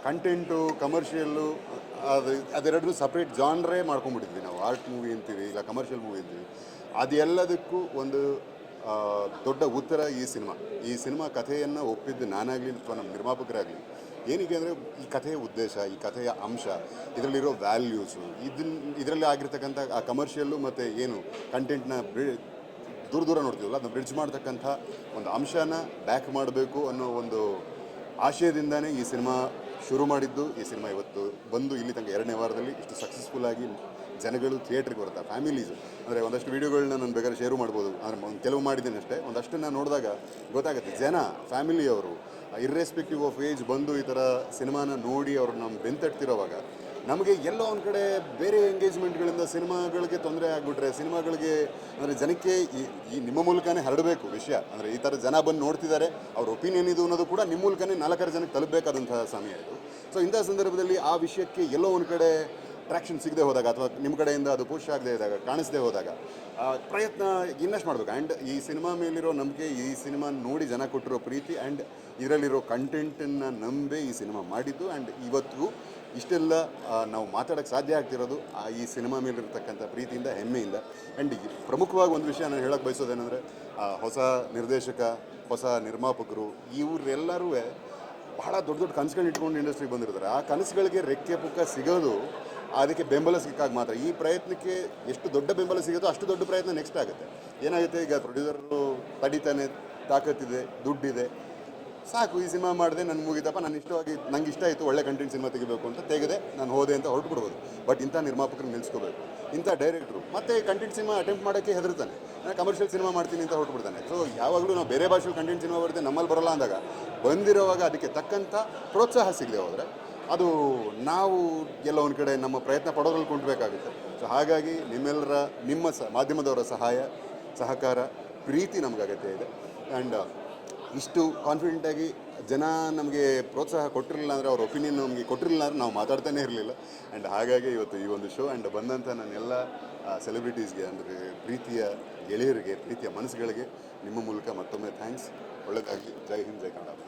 ಕಂಟೆಂಟು ಕಮರ್ಷಿಯಲ್ಲು ಅದೆರಡೂ ಸಪ್ರೇಟ್ ಜಾನ್ರೇ ಮಾಡ್ಕೊಂಡ್ಬಿಟ್ಟಿದ್ವಿ ನಾವು. ಆರ್ಟ್ ಮೂವಿ ಅಂತೀವಿ, ಇಲ್ಲ ಕಮರ್ಷಿಯಲ್ ಮೂವಿ ಅಂತೀವಿ. ಅದೆಲ್ಲದಕ್ಕೂ ಒಂದು ದೊಡ್ಡ ಉತ್ತರ ಈ ಸಿನಿಮಾ ಕಥೆಯನ್ನು ಒಪ್ಪಿದ್ದು ನಾನಾಗಲಿ ಅಥವಾ ನಮ್ಮ ನಿರ್ಮಾಪಕರಾಗಲಿ. ಏನಕ್ಕೆ ಅಂದರೆ ಈ ಕಥೆಯ ಉದ್ದೇಶ, ಈ ಕಥೆಯ ಅಂಶ, ಇದರಲ್ಲಿರೋ ವ್ಯಾಲ್ಯೂಸು, ಇದರಲ್ಲಿ ಆಗಿರ್ತಕ್ಕಂಥ ಆ ಕಮರ್ಷಿಯಲ್ಲು ಮತ್ತು ಏನು ಕಂಟೆಂಟ್ನ ದೂರ ನೋಡ್ತೀವಲ್ಲ, ಅದನ್ನ ಬ್ರಿಡ್ಜ್ ಮಾಡ್ತಕ್ಕಂಥ ಒಂದು ಅಂಶನ ಬ್ಯಾಕ್ ಮಾಡಬೇಕು ಅನ್ನೋ ಒಂದು ಆಶಯದಿಂದನೇ ಈ ಸಿನಿಮಾ ಶುರು ಮಾಡಿದ್ದು. ಈ ಸಿನಿಮಾ ಇವತ್ತು ಬಂದು ಇಲ್ಲಿ ತನಕ 2ನೇ ವಾರದಲ್ಲಿ ಇಷ್ಟು ಸಕ್ಸಸ್ಫುಲ್ಲಾಗಿ ಜನಗಳು ಥಿಯೇಟ್ರಿಗೆ ಬರ್ತಾರೆ, ಫ್ಯಾಮಿಲೀಸು. ಅಂದರೆ ಒಂದಷ್ಟು ವೀಡಿಯೋಗಳನ್ನ ನಾನು ಬೇಕಾದ್ರೆ ಶೇರು ಮಾಡ್ಬೋದು, ಅಂದರೆ ಕೆಲವು ಮಾಡಿದ್ದೀನಿ ಅಷ್ಟೇ. ಒಂದಷ್ಟನ್ನು ನೋಡಿದಾಗ ಗೊತ್ತಾಗುತ್ತೆ, ಜನ ಫ್ಯಾಮಿಲಿಯವರು ಇರ್ರೆಸ್ಪೆಕ್ಟಿವ್ ಆಫ್ ಏಜ್ ಬಂದು ಈ ಥರ ಸಿನಿಮಾನ ನೋಡಿ ಅವರು ನಮ್ಮ ಬೆಂತಟ್ತಿರೋವಾಗ ನಮಗೆ ಎಲ್ಲೋ ಒಂದು ಕಡೆ ಬೇರೆ ಎಂಗೇಜ್ಮೆಂಟ್ಗಳಿಂದ ಸಿನಿಮಾಗಳಿಗೆ ತೊಂದರೆ ಆಗಿಬಿಟ್ರೆ, ಸಿನಿಮಾಗಳಿಗೆ ಅಂದರೆ ಜನಕ್ಕೆ ಈ ನಿಮ್ಮ ಮೂಲಕನೇ ಹರಡಬೇಕು ವಿಷಯ. ಅಂದರೆ ಈ ಥರ ಜನ ಬಂದು ನೋಡ್ತಿದ್ದಾರೆ, ಅವ್ರ ಒಪಿನಿಯನ್ ಇದು ಅನ್ನೋದು ಕೂಡ ನಿಮ್ಮ ಮೂಲಕನೇ 4 ಜನಕ್ಕೆ ತಲುಪಬೇಕಾದಂತಹ ಸಮಯ ಇದು. ಸೊ ಇಂಥ ಸಂದರ್ಭದಲ್ಲಿ ಆ ವಿಷಯಕ್ಕೆ ಎಲ್ಲೋ ಒಂದು ಕಡೆ ಟ್ರ್ಯಾಕ್ಷನ್ ಸಿಗದೆ ಹೋದಾಗ, ಅಥವಾ ನಿಮ್ಮ ಕಡೆಯಿಂದ ಅದು ಪುಷ್ ಆಗದೆ ಇದ್ದಾಗ, ಕಾಣಿಸದೆ ಹೋದಾಗ ಪ್ರಯತ್ನ ಇನ್ನಷ್ಟು ಮಾಡಬೇಕು. ಆ್ಯಂಡ್ ಈ ಸಿನಿಮಾ ಮೇಲಿರೋ ನಂಬಿಕೆ, ಈ ಸಿನಿಮಾ ನೋಡಿ ಜನ ಕೊಟ್ಟಿರೋ ಪ್ರೀತಿ, ಆ್ಯಂಡ್ ಇದರಲ್ಲಿರೋ ಕಂಟೆಂಟನ್ನು ನಂಬಿ ಈ ಸಿನಿಮಾ ಮಾಡಿದ್ದು. ಆ್ಯಂಡ್ ಇವತ್ತಿಗೂ ಇಷ್ಟೆಲ್ಲ ನಾವು ಮಾತಾಡೋಕ್ಕೆ ಸಾಧ್ಯ ಆಗ್ತಿರೋದು ಈ ಸಿನಿಮಾ ಮೇಲಿರ್ತಕ್ಕಂಥ ಪ್ರೀತಿಯಿಂದ, ಹೆಮ್ಮೆಯಿಂದ. ಆ್ಯಂಡ್ ಪ್ರಮುಖವಾಗಿ ಒಂದು ವಿಷಯ ನಾನು ಹೇಳೋಕ್ಕೆ ಬಯಸೋದೇನೆಂದರೆ, ಹೊಸ ನಿರ್ದೇಶಕ, ಹೊಸ ನಿರ್ಮಾಪಕರು ಇವರೆಲ್ಲರೂ ಬಹಳ ದೊಡ್ಡ ದೊಡ್ಡ ಕನಸುಗಳನ್ನ ಇಟ್ಕೊಂಡು ಇಂಡಸ್ಟ್ರಿಗೆ ಬಂದಿರ್ತಾರೆ. ಆ ಕನಸುಗಳಿಗೆ ರೆಕ್ಕೆ ಪುಕ್ಕ ಸಿಗೋದು ಅದಕ್ಕೆ ಬೆಂಬಲ ಸಿಕ್ಕಾಗ ಮಾತ್ರ. ಈ ಪ್ರಯತ್ನಕ್ಕೆ ಎಷ್ಟು ದೊಡ್ಡ ಬೆಂಬಲ ಸಿಗುತ್ತೋ ಅಷ್ಟು ದೊಡ್ಡ ಪ್ರಯತ್ನ ನೆಕ್ಸ್ಟ್ ಆಗುತ್ತೆ. ಏನಾಗುತ್ತೆ, ಈಗ ಪ್ರೊಡ್ಯೂಸರು ತಡಿತಾನೆ, ತಾಕತ್ತಿದೆ, ದುಡ್ಡಿದೆ, ಸಾಕು ಈ ಸಿನಿಮಾ ಮಾಡಿದೆ, ನನ್ನ ಮುಗಿದಪ್ಪ, ನಂಗೆ ಇಷ್ಟ ಆಯಿತು, ಒಳ್ಳೆ ಕಂಟೆಂಟ್ ಸಿನಿಮಾ ತೆಗಿಬೇಕು ಅಂತ ತೆಗೆದೆ, ನಾನು ಹೋದೆ ಅಂತ ಹೊರಟುಬಿಡ್ಬೋದು. ಬಟ್ ಇಂಥ ನಿರ್ಮಾಪಕರು ನಿಲ್ಲಿಸ್ಕೋಬೇಕು, ಇಂಥ ಡೈರೆಕ್ಟ್ರು. ಮತ್ತು ಕಂಟೆಂಟ್ ಸಿನಿಮಾ ಅಟೆಂಪ್ಟ್ ಮಾಡೋಕ್ಕೆ ಹೆದರ್ತಾನೆ, ನಾನು ಕಮರ್ಷಿಯಲ್ ಸಿನಿಮಾ ಮಾಡ್ತೀನಿ ಅಂತ ಹೊರಟುಬಿಡ್ತಾನೆ. ಸೊ ಯಾವಾಗಲೂ ನಾವು ಬೇರೆ ಭಾಷೆಯಲ್ಲಿ ಕಂಟೆಂಟ್ ಸಿನಿಮಾ ಬರುತ್ತೆ, ನಮ್ಮಲ್ಲಿ ಬರೋಲ್ಲ ಅಂದಾಗ ಬಂದಿರೋವಾಗ ಅದಕ್ಕೆ ತಕ್ಕಂಥ ಪ್ರೋತ್ಸಾಹ ಸಿಗದೆ ಹೋದರೆ ಅದು ನಾವು ಎಲ್ಲ ಒಂದು ಕಡೆ ನಮ್ಮ ಪ್ರಯತ್ನ ಪಡೋದ್ರಲ್ಲಿ ಕುಂಟಬೇಕಾಗುತ್ತೆ. ಸೊ ಹಾಗಾಗಿ ನಿಮ್ಮ ಮಾಧ್ಯಮದವರ ಸಹಾಯ, ಸಹಕಾರ, ಪ್ರೀತಿ ನಮ್ಗೆ ಅಗತ್ಯ ಇದೆ. ಆ್ಯಂಡ್ ಇಷ್ಟು ಕಾನ್ಫಿಡೆಂಟಾಗಿ ಜನ ನಮಗೆ ಪ್ರೋತ್ಸಾಹ ಕೊಟ್ಟಿರಲಿಲ್ಲ ಅಂದರೆ, ಅವ್ರ ಒಪಿನಿಯನ್ ನಮಗೆ ಕೊಟ್ಟಿರಲಿಲ್ಲ ಅಂದರೆ ನಾವು ಮಾತಾಡ್ತಾನೆ ಇರಲಿಲ್ಲ. ಆ್ಯಂಡ್ ಹಾಗಾಗಿ ಇವತ್ತು ಈ ಒಂದು ಶೋ ಆ್ಯಂಡ್ ಬಂದಂಥ ನನ್ನೆಲ್ಲ ಸೆಲೆಬ್ರಿಟೀಸ್ಗೆ, ಅಂದರೆ ಪ್ರೀತಿಯ ಗೆಳೆಯರಿಗೆ, ಪ್ರೀತಿಯ ಮನಸ್ಸುಗಳಿಗೆ ನಿಮ್ಮ ಮೂಲಕ ಮತ್ತೊಮ್ಮೆ ಥ್ಯಾಂಕ್ಸ್. ಒಳ್ಳೆಯದಾಗಲಿ. ಜೈ ಹಿಂದ್, ಜೈ ಕನ್ನಡ.